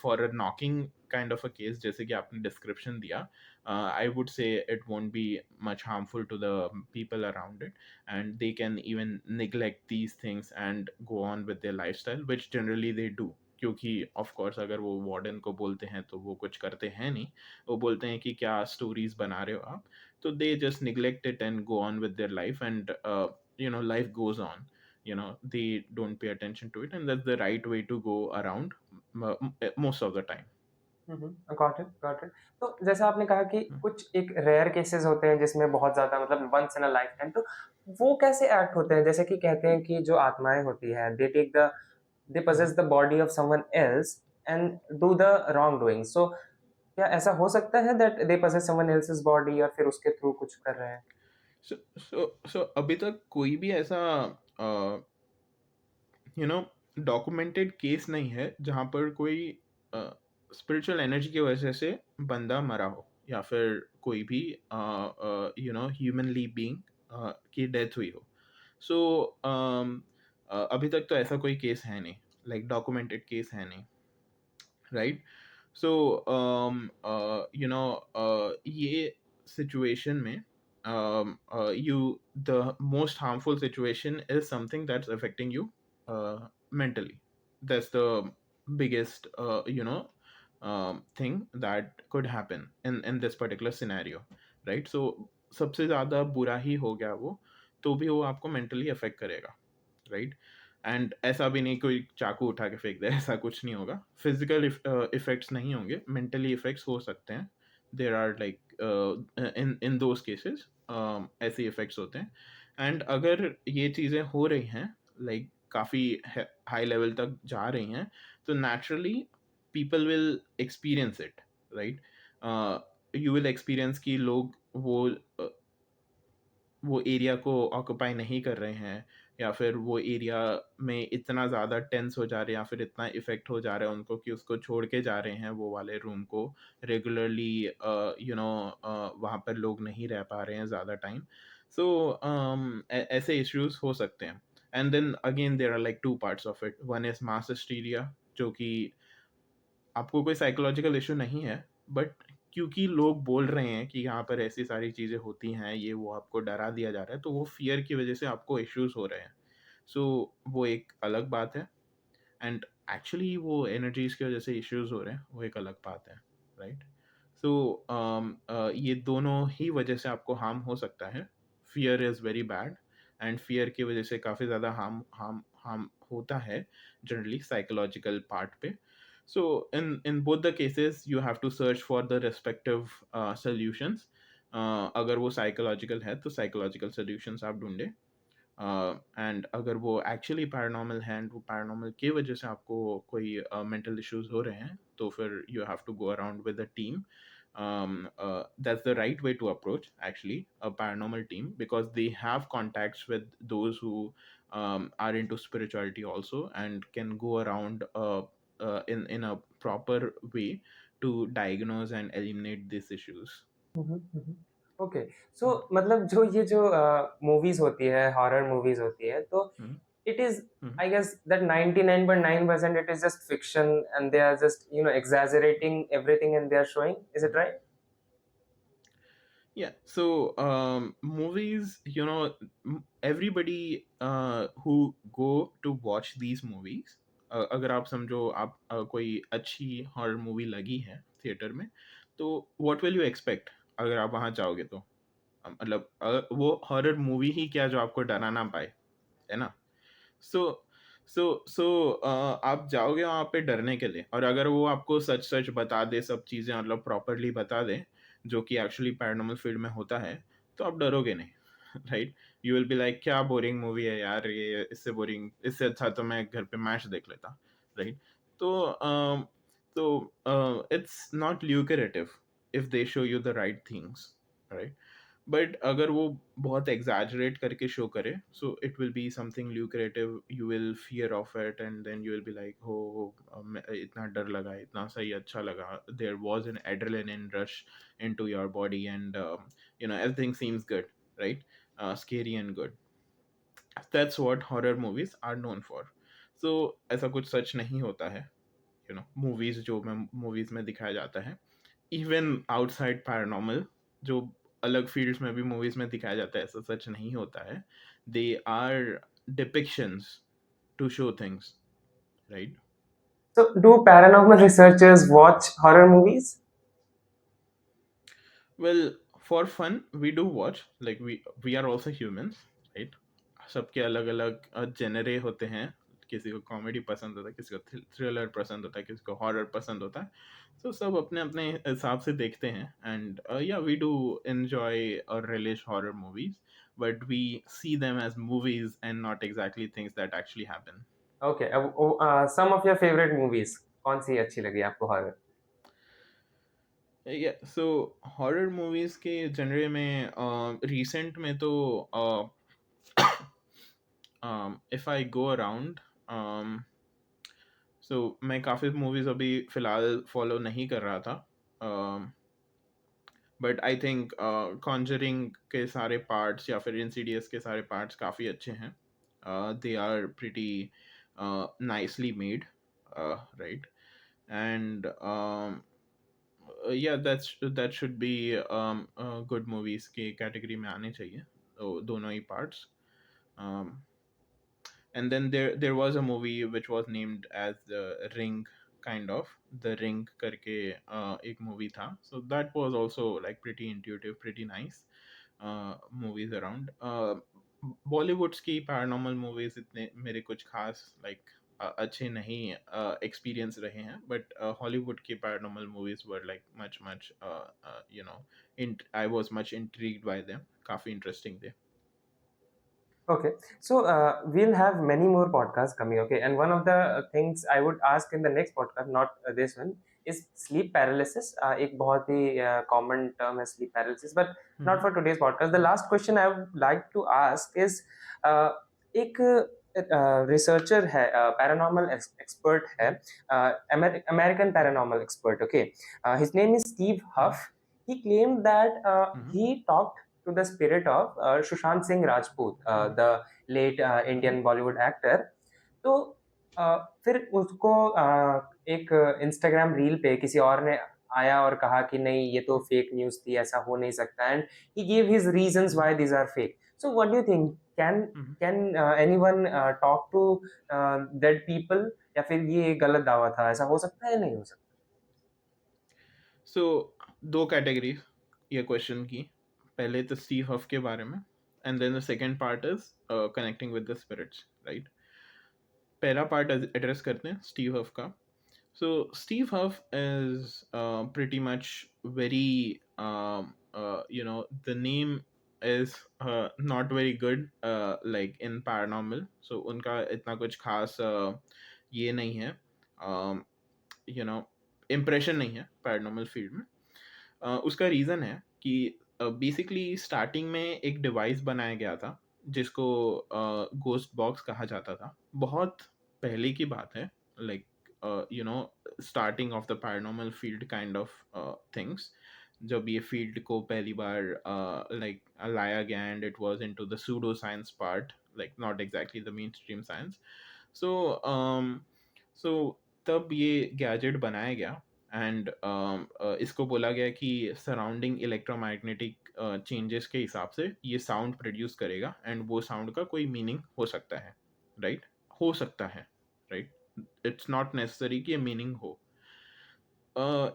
for a knocking kind of a case जैसे कि आपने डिस्क्रिप्शन दिया, I would say it won't be much harmful to the people around it, and they can even neglect these things and go on with their lifestyle, which generally they do, क्योंकि of course अगर वो warden को बोलते हैं तो वो कुछ करते हैं नहीं, वो बोलते हैं कि क्या स्टोरीज बना रहे हो आप, तो they just neglect it and go on with their life, and you know, life goes on, you know, they don't pay attention to it, and that's the right way to go around most of the time. Got it, got it. तो जैसा आपने कहा कि Hmm. कुछ एक rare cases होते हैं जिसमें बहुत ज़्यादा मतलब वन्स इन अ लाइफ़टाइम, तो वो कैसे एक्ट होते हैं? जैसे कि कहते हैं कि जो आत्माएँ होती हैं, they Hmm. possess the body of someone else and do the wrong doing. So क्या ऐसा हो सकता है that they possess someone else's body और फिर उसके थ्रू कुछ कर रहे हैं? So अभी तक कोई भी ऐसा यू नो डॉक्यूमेंटेड केस नहीं है जहाँ पर कोई स्पिरिचुअल एनर्जी की वजह से बंदा मरा हो, या फिर कोई भी यू नो ह्यूमनली बीइंग की डेथ हुई हो। सो अभी तक तो ऐसा कोई केस है नहीं, लाइक डॉक्यूमेंटेड केस है नहीं, राइट? सो यू नो ये सिचुएशन में you the most harmful situation is something that's affecting you mentally. That's the biggest you know thing that could happen in this particular scenario, right? So सबसे ज़्यादा बुरा ही हो गया वो, तो भी वो आपको mentally affect करेगा, राइट? एंड ऐसा भी नहीं कोई चाकू उठा के फेंक दे, ऐसा कुछ नहीं होगा, फिजिकल इफेक्ट्स नहीं होंगे, मेंटली इफेक्ट्स हो सकते हैं, there are like in in those cases ऐसे इफेक्ट्स होते हैं, एंड अगर ये चीज़ें हो रही हैं, लाइक काफ़ी हाई लेवल तक जा रही हैं, तो naturally people will experience it, right? You will experience कि लोग वो एरिया को ऑक्यूपाई नहीं कर रहे हैं, या फिर वो एरिया में इतना ज़्यादा टेंस हो जा रहे हैं, या फिर इतना इफ़ेक्ट हो जा रहा है उनको कि उसको छोड़ के जा रहे हैं वो वाले रूम को रेगुलरली, यू नो वहाँ पर लोग नहीं रह पा रहे हैं ज़्यादा टाइम। सो ऐसे इश्यूज हो सकते हैं, and then again there are like two parts of it, one is mass hysteria, जो कि आपको कोई साइकोलॉजिकल इश्यू नहीं है, बट क्योंकि लोग बोल रहे हैं कि यहाँ पर ऐसी सारी चीज़ें होती हैं, ये वो आपको डरा दिया जा रहा है, तो वो फ़ियर की वज़ह से आपको इश्यूज़ हो रहे हैं। सो वो एक अलग बात है, एंड एक्चुअली वो एनर्जीज़ की वज़ह से इश्यूज़ हो रहे हैं, वो एक अलग बात है, राइट? सो ये दोनों ही वज़ह से आपको हार्म हो सकता है। Fear is very bad, and fear की वज़ह से काफ़ी ज़्यादा हार्म हार्म हार्म होता है जनरली साइकोलॉजिकल पार्ट पे। So in both the cases, you have to search for the respective solutions. अगर वो साइकोलॉजिकल है तो साइकोलॉजिकल सॉल्यूशंस आप ढूंढें, एंड अगर वो एक्चुअली पैरानॉर्मल है एंड वो पैरानॉर्मल की वजह से आपको कोई मेंटल इश्यूज हो रहे हैं, तो फिर you have to go around with a team. That's the right way to approach actually a paranormal team, because they have contacts with those who are into spirituality also, and can go around in a proper way to diagnose and eliminate these issues. Okay, so मतलब जो ये जो movies होती है, horror movies होती है, तो Mhm. it is, Mhm. I guess that 99.9% it is just fiction and they are just, exaggerating everything and they are showing. Is it right? Yeah. So, movies, everybody who go to watch these movies, अगर आप समझो आप कोई अच्छी horror movie लगी है theatre में, तो व्हाट विल यू एक्सपेक्ट अगर आप वहाँ जाओगे तो? मतलब वो हॉरर मूवी ही क्या जो आपको डरा ना पाए, है ना? सो सो आप जाओगे वहाँ पे डरने के लिए, और अगर वो आपको सच सच बता दे, सब चीज़ें मतलब प्रॉपरली बता दे जो कि एक्चुअली पैरानॉर्मल फील्ड में होता है, तो आप डरोगे नहीं। Right? You will be like क्या बोरिंग मूवी है यार ये, इससे बोरिंग, इससे अच्छा तो मैं घर पे मैच देख लेता। राइट? तो it's not lucrative if they show you the right things. Right? But अगर वो बहुत एग्जैजरेट करके शो करे, so it will be something lucrative, you will fear of it, and then you will be like हो, इतना डर लगा, इतना सही अच्छा लगा, there was an adrenaline rush into your body, and everything seems good, right? Scary and good. That's what horror movies are known for. सो ऐसा कुछ सच नहीं होता है, मूवीज जो मैं मूवीज में दिखाया जाता है, इवन आउटसाइड पैरानॉर्मल, जो अलग फील्ड्स में भी मूवीज में दिखाया जाता है, ऐसा सच नहीं होता है। They are depictions to show things, right? So, do paranormal researchers watch horror movies? Well, for fun we do watch, like we are also humans, right? सबके अलग अलग जेनरे होते हैं। किसी को कॉमेडी पसंद होता है, किसी को थ्रिलर पसंद होता है, किसी को हॉरर पसंद होता है। तो सब अपने अपने हिसाब से देखते हैं, एंड या वी डू एंजॉय और relish horror movies, but we see them as movies and not exactly things that actually happen. Okay, some of your favorite movies. कौन सी अच्छी लगी आपको horror? या सो हॉरर मूवीज के जनरे में recent में तो इफ आई गो अराउंड, सो मैं काफ़ी मूवीज अभी फ़िलहाल फॉलो नहीं कर रहा था, बट आई थिंक कॉन्जरिंग के सारे पार्ट्स या फिर इंसीडियस के सारे पार्ट्स काफ़ी अच्छे हैं। They are pretty nicely made, right? And yeah that should be good movies के कैटेगरी में आने चाहिए, तो दोनों ही parts. And then there was a movie which was named as the Ring, kind of the Ring करके एक movie था, so that was also like pretty intuitive, pretty nice movies around. Bollywoods की paranormal movies इतने मेरे कुछ खास like अच्छे नहीं experience रहे हैं, but Hollywood की paranormal movies were like much I was much intrigued by them, काफी interesting थे. Okay, so we'll have many more podcasts coming. Okay, and one of the things I would ask in the next podcast, not this one, is sleep paralysis. एक बहुत ही common term है sleep paralysis, but not Mhm. for today's podcast. The last question I would like to ask is एक researcher है, paranormal expert है, American paranormal expert. Okay, his name is Steve Mhm. हफ. He claimed that Mhm. he talked to the spirit of Sushant Singh Rajput, Mhm. the late Mhm. Indian Bollywood actor. तो फिर उसको एक Instagram reel पे किसी और ने आया और कहा कि नहीं ये तो फेक न्यूज़ थी, ऐसा हो नहीं सकता, and he give his reasons Mhm. Why these are fake. So what do you think, can Mhm. Can anyone talk to dead people, या फिर ये गलत दावा था, ऐसा हो सकता है या नहीं हो सकता? सो दो कैटेगरी ये क्वेश्चन की, पहले तो स्टीव हफ के बारे में, and then the second part is connecting with the spirits, right? पहला पार्ट एड्रेस करते हैं स्टीव हफ का. So Steve Huff is pretty much very, the name is not very good, like in paranormal. So उनका इतना कुछ खास ये नहीं है, um, you know इम्प्रेशन नहीं है पैरानॉर्मल फील्ड में. उसका रीज़न है कि बेसिकली स्टार्टिंग में एक डिवाइस बनाया गया था जिसको गोस्ट बॉक्स कहा जाता था. बहुत पहले की बात है, like starting off the paranormal field kind of things, जब ये फील्ड को पहली बार लाइक लाया गया, and it was into the pseudo science part, like not exactly the main stream science. So so तब ये गैजेट बनाया गया, एंड इसको बोला गया कि सराउंडिंग इलेक्ट्रोमैग्नेटिक चेंजेस के हिसाब से ये साउंड प्रोड्यूस करेगा, एंड वो साउंड का कोई मीनिंग हो सकता है, राइट? हो सकता है, राइट? इट्स नॉट नेसेसरी कि ये मीनिंग हो।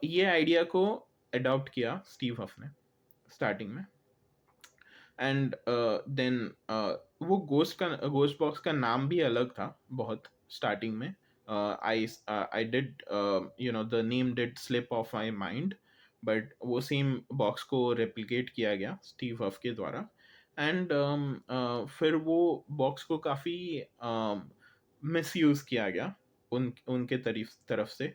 ये आइडिया को अडॉप्ट किया स्टीव हफ ने स्टार्टिंग में, एंड देन वो गोस्ट बॉक्स का नाम भी अलग था बहुत स्टार्टिंग में। I did the name did slip of my mind, but वो सेम बॉक्स को रेप्लिकेट किया गया स्टीव हफ के द्वारा, एंड फिर वो बॉक्स को काफ़ी मिस यूज़ किया गया उनके तरफ से।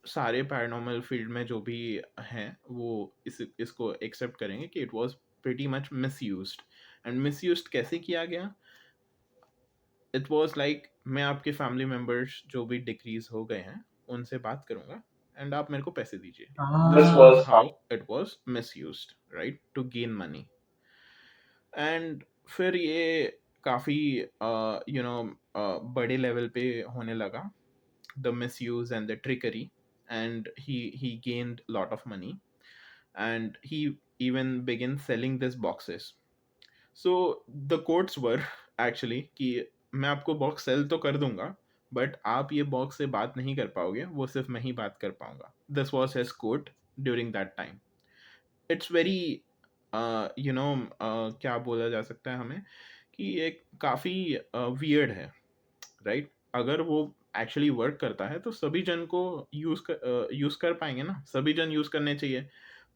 सारे पैरानॉर्मल फील्ड में जो भी हैं वो इसको एक्सेप्ट करेंगे कि it was pretty much misused. And misused कैसे किया गया? इट वाज लाइक मैं आपके फैमिली मेंबर्स जो भी डिक्रीज हो गए हैं उनसे बात करूंगा एंड आप मेरे को पैसे दीजिए। This Ah. Was how it was misused, right, to gain money. And फिर ये काफ़ी बड़े लेवल पे होने लगा, the misuse and the trickery, and he gained a lot of money, and he even began selling these boxes. So the quotes were actually कि मैं आपको बॉक्स सेल तो कर दूंगा, बट आप ये बॉक्स से बात नहीं कर पाओगे, वो सिर्फ मैं ही बात कर पाऊंगा। This was his quote during that time. It's very क्या बोला जा सकता है हमें कि ये काफ़ी वियर्ड है, राइट? अगर वो एक्चुअली वर्क करता है तो सभी जन को यूज़ कर पाएंगे ना, सभी जन यूज़ करने चाहिए।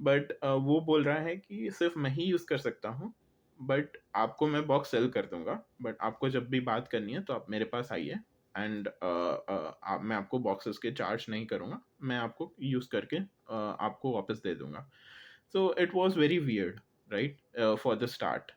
बट वो बोल रहा है कि सिर्फ मैं ही यूज़ कर सकता हूँ, बट आपको मैं बॉक्स सेल कर दूंगा, बट आपको जब भी बात करनी है तो आप मेरे पास आइए, एंड मैं आपको बॉक्सेस के चार्ज नहीं करूँगा, मैं आपको यूज़ करके आपको वापस दे दूंगा। So it was very weird, right, for the start.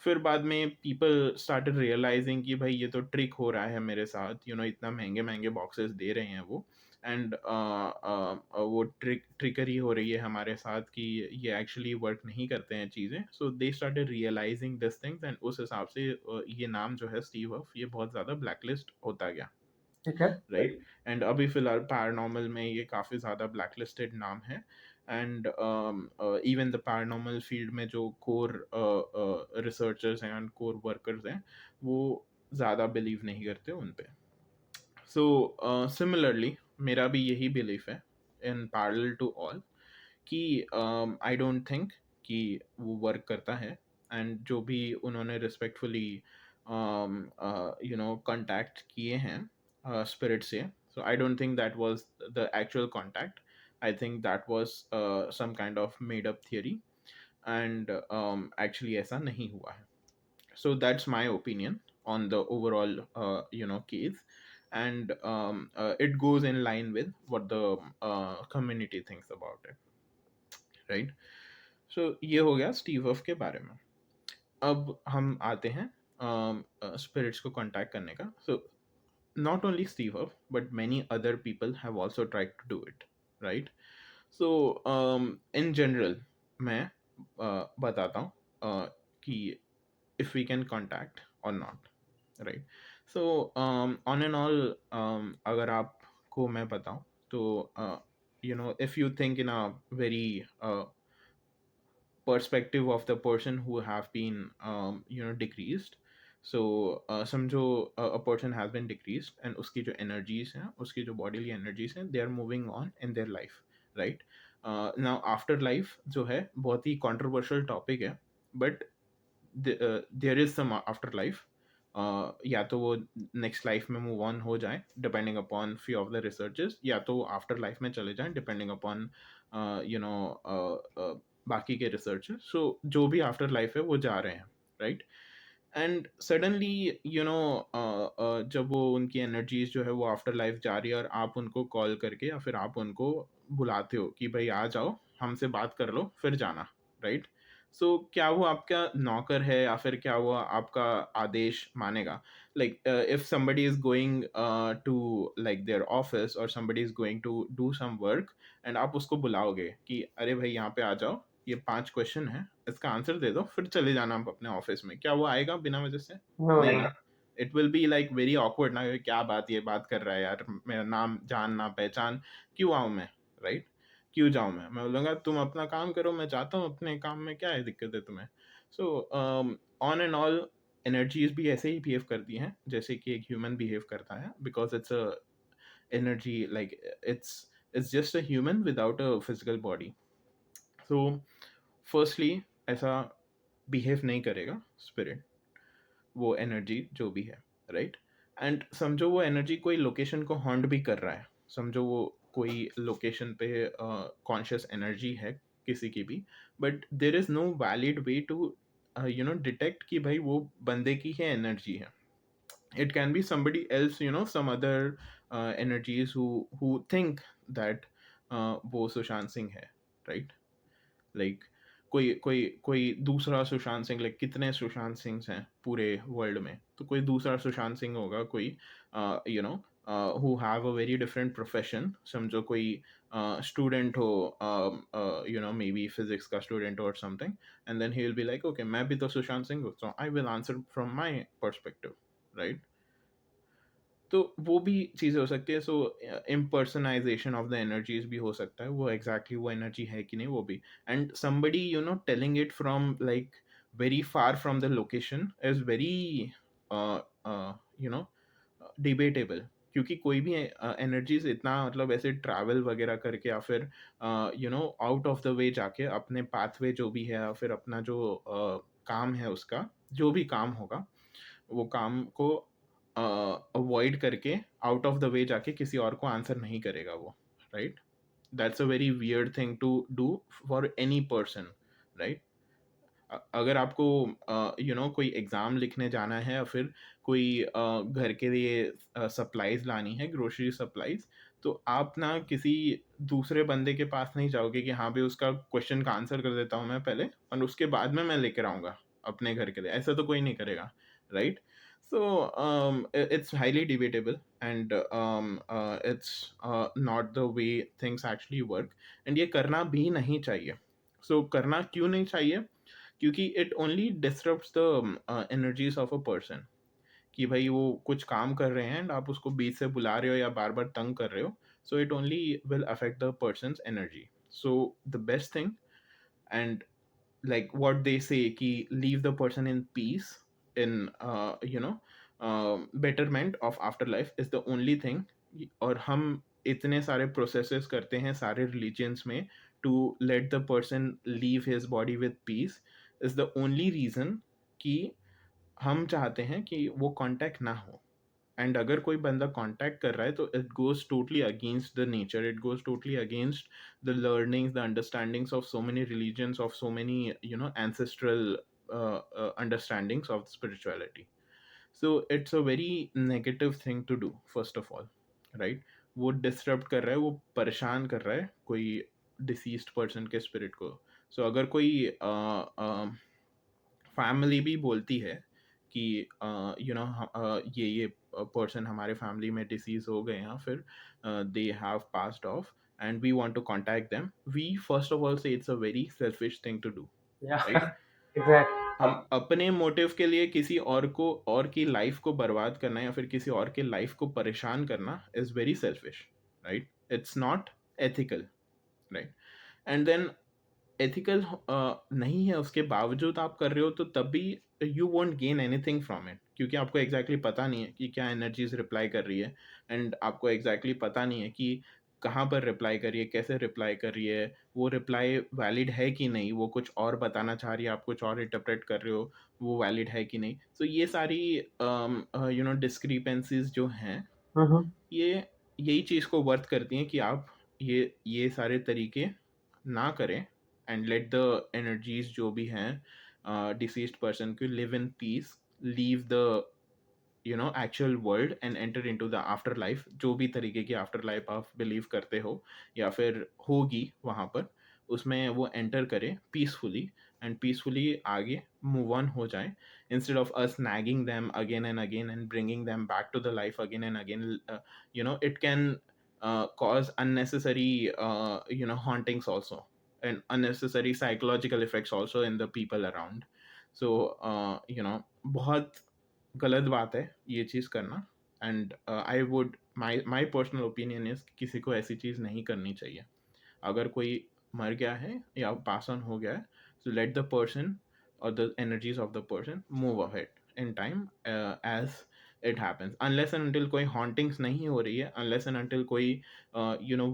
फिर बाद में पीपल स्टार्टेड रियलाइजिंग कि भाई ये तो ट्रिक हो रहा है मेरे साथ, इतना महंगे महंगे बॉक्सेस दे रहे हैं वो, एंड वो ट्रिकरी हो रही है हमारे साथ कि ये एक्चुअली वर्क नहीं करते हैं चीज़ें। So they started realising this things, and उस हिसाब से ये नाम जो है स्टीव हफ, ये बहुत ज़्यादा ब्लैकलिस्ट होता गया, ठीक है। राइट? एंड अभी फिलहाल पैरानॉर्मल में ये काफ़ी ज़्यादा ब्लैकलिस्टेड नाम है, and even the paranormal field में जो कोर रिसर्चर्स हैं एंड कोर वर्कर्स हैं वो ज़्यादा बिलीव नहीं करते उन पे। सो सिमिलरली मेरा भी यही बिलीफ है इन पैरेलल टू ऑल कि आई डोंट थिंक कि वो वर्क करता है, एंड जो भी उन्होंने रिस्पेक्टफुली कांटेक्ट किए हैं स्पिरिट से, so I don't think that was the actual contact. I think that was some kind of made up theory, and actually ऐसा नहीं हुआ है। So that's my opinion on the overall case, and it goes in line with what the community thinks about it, right? So ये हो गया Steve हफ के बारे में। अब हम आते हैं स्पिरिट्स को कांटेक्ट करने का। सो not only Steve Huff, but many other people have also tried to do it, right? So in general मैं बताता हूँ कि if we can contact or not, right? So on and all, अगर आपको मैं बताऊँ तो if you think in a very perspective of the person who have been decreased, so समझो a person has been decreased and उसकी जो energies हैं, उसकी जो bodily energies हैं, they are moving on in their life, right? Now after life जो है बहुत ही controversial topic है, but there is some after life. या तो वो नेक्स्ट लाइफ में मूव ऑन हो जाए depending upon few of the researches, या तो आफ्टर लाइफ में चले जाएं डिपेंडिंग अपॉन बाकी के रिसर्चेस। सो जो भी आफ्टर लाइफ है वो जा रहे हैं, राइट? एंड सडनली जब वो उनकी एनर्जीज जो है वो आफ्टर लाइफ जा रही है, और आप उनको कॉल करके या फिर आप उनको बुलाते हो कि भाई आ जाओ हमसे बात कर लो फिर जाना, राइट? सो क्या वो आपका नौकर है या फिर क्या वो आपका आदेश मानेगा? Like if somebody is going to like their office, or somebody is going to do some work, and आप उसको बुलाओगे कि अरे भाई यहाँ पे आ जाओ, ये 5 क्वेश्चन है, इसका आंसर दे दो फिर चले जाना आप अपने ऑफिस में, क्या वो आएगा बिना वजह से? No, नहीं no. ना। It will be like very awkward ना, ये क्या बात, ये बात कर रहा है यार, मेरा नाम जान ना पहचान, क्यों आऊँ मैं, राइट? क्यों जाऊँ मैं बोलूँगा तुम अपना काम करो, मैं जाता हूँ अपने काम में, क्या है दिक्कत है तुम्हें? सो ऑन एंड ऑल एनर्जीज़ भी ऐसे ही बिहेव करती हैं जैसे कि एक ह्यूमन बिहेव करता है, because it's a energy, like it's just a human without a physical body. So firstly ऐसा बिहेव नहीं करेगा स्पिरिट, वो एनर्जी जो भी है, राइट? एंड समझो वो एनर्जी कोई लोकेशन को हॉन्ट भी कर रहा है, समझो वो कोई लोकेशन पे कॉन्शियस एनर्जी है किसी की भी, but there is no valid way to detect कि भाई वो बंदे की ही एनर्जी है। It can be somebody else, some other energies who think that वो सुशांत सिंह है, राइट? लाइक कोई कोई कोई दूसरा सुशांत सिंह, लाइक कितने सुशांत सिंह हैं पूरे वर्ल्ड में, तो कोई दूसरा सुशांत सिंह होगा, कोई you know who have a very different profession. समझो कोई स्टूडेंट हो, मे बी फिजिक्स का स्टूडेंट हो और something, and then he will be like okay मैं भी तो सुशांत सिंह हूँ, so I will answer from my perspective, right? तो वो भी चीज़ें हो सकती है। So impersonation of the energies भी हो सकता है, वो एग्जैक्टली वो एनर्जी है कि नहीं वो भी। And somebody telling it from like very far from the location is very debatable, क्योंकि कोई भी एनर्जीज इतना मतलब ऐसे ट्रैवल वगैरह करके या फिर आउट ऑफ द वे जाके अपने पाथवे जो भी है या फिर अपना जो काम है उसका, जो भी काम होगा वो काम को अवॉइड करके आउट ऑफ द वे जाके किसी और को आंसर नहीं करेगा वो, right? That's a very weird thing to do for any person, right? अगर आपको कोई एग्ज़ाम लिखने जाना है या फिर कोई घर के लिए सप्लाइज़ लानी है, ग्रोसरी सप्लाइज़, तो आप ना किसी दूसरे बंदे के पास नहीं जाओगे कि हाँ भाई उसका क्वेश्चन का आंसर कर देता हूँ मैं पहले और उसके बाद में मैं लेकर आऊँगा अपने घर के लिए, ऐसा तो कोई नहीं करेगा, right? So it's highly debatable and it's not the way things actually work, and ये करना भी नहीं चाहिए। सो करना क्यों नहीं चाहिए? क्योंकि it only disturbs the energies of a person, कि भाई वो कुछ काम कर रहे हैं एंड आप उसको बीच से बुला रहे हो या बार बार तंग कर रहे हो, so it only will affect the person's energy. So the best thing, and like what they say कि leave the person in peace in betterment of afterlife is the only thing। और हम इतने सारे processes करते हैं सारे religions में to let the person leave his body with peace is the only reason कि हम चाहते हैं कि वो कांटेक्ट ना हो। एंड अगर कोई बंदा कांटेक्ट कर रहा है तो it goes totally against the nature, it goes totally against the learnings, the understandings of so many religions, of so many ancestral understandings of spirituality. So it's a very negative thing to do first of all, right? वो disturb कर रहा है, वो परेशान कर रहा है कोई डिसीज्ड पर्सन के स्पिरिट को। सो अगर कोई फैमिली भी बोलती है कि ये पर्सन हमारे फैमिली में डिसीज हो गए हैं, फिर they have passed off and we want to contact them, we first of all say it's a very selfish thing to do, Yeah, right? exactly. हम अपने मोटिव के लिए किसी और को, और की लाइफ को बर्बाद करना या फिर किसी और के लाइफ को परेशान करना is very selfish, right? It's not ethical, right? And then ethical नहीं है उसके बावजूद आप कर रहे हो, तो तब भी you won't gain anything from it, क्योंकि आपको एग्जैक्टली पता नहीं है कि क्या एनर्जीज रिप्लाई कर रही है, एंड आपको एग्जैक्टली पता नहीं है कि कहाँ पर रिप्लाई कर रही है, कैसे रिप्लाई कर रही है, वो रिप्लाई वैलिड है कि नहीं, वो कुछ और बताना चाह रही है, आप कुछ और इंटरप्रेट कर रहे हो, वो वैलिड है कि नहीं। सो ये सारी डिस्क्रिपेंसीज जो हैं, Mm-hmm. ये यही चीज़ को वर्थ करती हैं कि आप ये सारे तरीके ना करें, एंड लेट द एनर्जीज जो भी हैं डिसीज्ड पर्सन को live in peace, leave the actual world and enter into the after life, जो भी तरीके की आफ्टर लाइफ आप बिलीव करते हो या फिर होगी वहाँ पर, उसमें वो एंटर करे पीसफुली, एंड पीसफुली आगे मूव ऑन हो जाए, instead of us nagging them again and again and bringing them back to the life again and again. It can cause unnecessary hauntings also, and unnecessary psychological effects also in the people around. So बहुत गलत बात है ये चीज़ करना, and I would, my personal opinion is किसी को ऐसी चीज़ नहीं करनी चाहिए। अगर कोई मर गया है या पास ऑन हो गया है, so let the person or the energies of the person move ahead in time as it happens, unless and until कोई hauntings नहीं हो रही है, unless and until कोई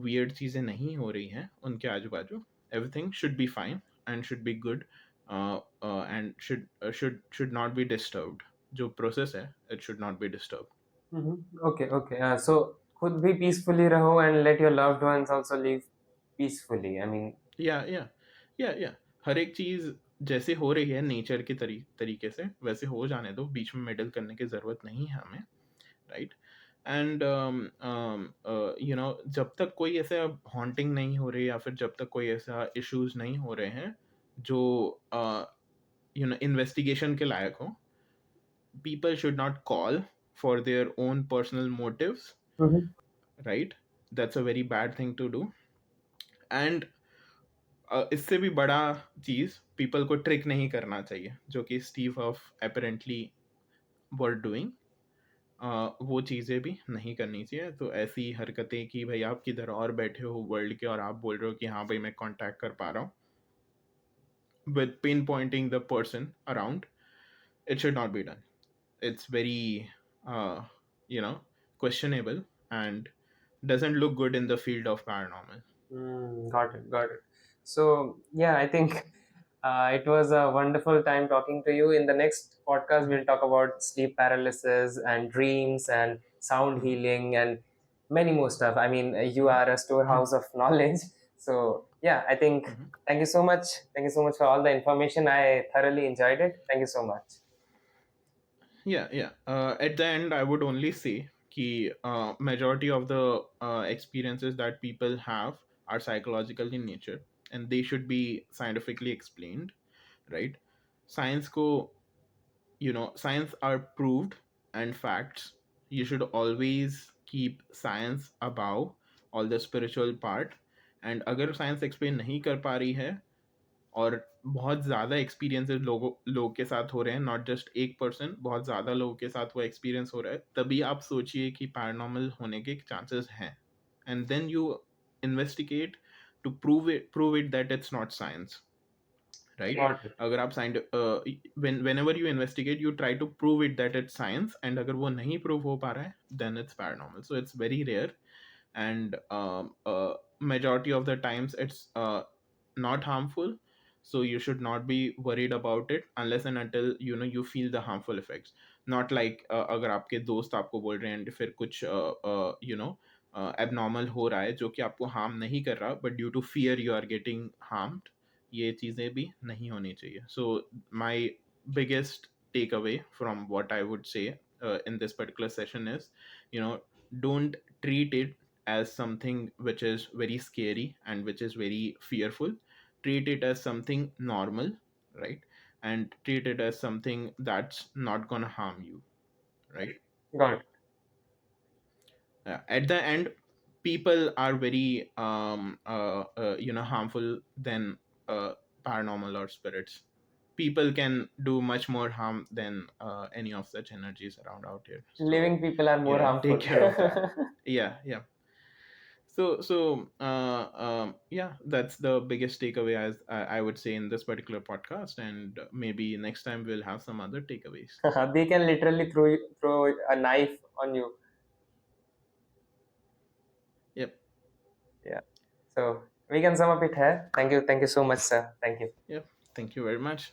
weird चीज़ें नहीं हो रही हैं उनके आजू बाजू, everything should be fine and should be good, and should not be disturbed. जो process है, it should not be disturbed. Okay okay, so खुद भी पीसफुली रहो and let your loved ones also live peacefully, I mean. Yeah yeah हर एक चीज़ जैसे हो रही है नेचर के तरीके से वैसे हो जाने दो, बीच में मेडल करने की ज़रूरत नहीं है हमें, राइट। एंड जब तक कोई ऐसा हॉन्टिंग नहीं हो रही, या फिर जब तक कोई ऐसा इश्यूज नहीं हो रहे हैं जो इन्वेस्टिगेशन के लायक हो, people should not call for their own personal motives, right? That's a very bad thing to do. And इससे भी बड़ा चीज, पीपल को ट्रिक नहीं करना चाहिए, जो कि स्टीव हफ अपेरेंटली वर डूइंग। वो चीज़ें भी नहीं करनी चाहिए। तो ऐसी हरकतें कि भाई आप किधर और बैठे हो वर्ल्ड के और आप बोल रहे हो कि हाँ भाई मैं कांटेक्ट कर पा रहा हूँ, with pinpointing the person around, it should not be done. It's very uh, questionable and doesn't look good in the field of paranormal. Got it, got it. So, yeah, I think it was a wonderful time talking to you. In the next podcast, we'll talk about sleep paralysis and dreams and sound Mhm. healing and many more stuff. I mean, you Mhm. are a storehouse of knowledge. So, yeah, I think Mhm. thank you so much. Thank you so much for all the information. I thoroughly enjoyed it. Thank you so much. Yeah. At the end, I would only say कि majority of the experiences that people have are psychological in nature, and they should be scientifically explained, right? Science को, science are proved and facts. You should always keep science above all the spiritual part. And अगर science explain नहीं कर पा रही है, और बहुत ज़्यादा एक्सपीरियंसेस लोग के साथ हो रहे हैं, नॉट जस्ट एक पर्सन, बहुत ज़्यादा लोगों के साथ वो एक्सपीरियंस हो रहा है, तभी आप सोचिए कि पैरानॉर्मल होने के चांसेस हैं, and then you investigate to prove it that it's not science, right. Got it. अगर आप whenever you investigate you try to prove it that it's science, and अगर वो नहीं प्रूव हो पा रहा है then it's paranormal. So it's very rare, and majority of the times it's not harmful, so you should not be worried about it unless and until you feel the harmful effects, not like अगर आपके दोस्त आपको बोल रहे हैं फिर कुछ abnormal हो रहा है जो कि आपको harm नहीं कर रहा, but due to fear you are getting harmed, ये चीज़ें भी नहीं होनी चाहिए। So my biggest takeaway from what I would say in this particular session is, you know don't treat it as something which is very scary and which is very fearful. Treat it as something normal, right? And treat it as something that's not going to harm you, right? Got it. At the end, people are very harmful than paranormal or spirits. People can do much more harm than any of such energies around out here, Living so people are more take harmful. care of that. Yeah. Yeah, that's the biggest takeaway, as I would say, in this particular podcast, and maybe next time we'll have some other takeaways. They can literally throw a knife on you. Yep. Yeah. So we can sum up it here. Thank you. Thank you so much, sir. Thank you. Yep. Thank you very much.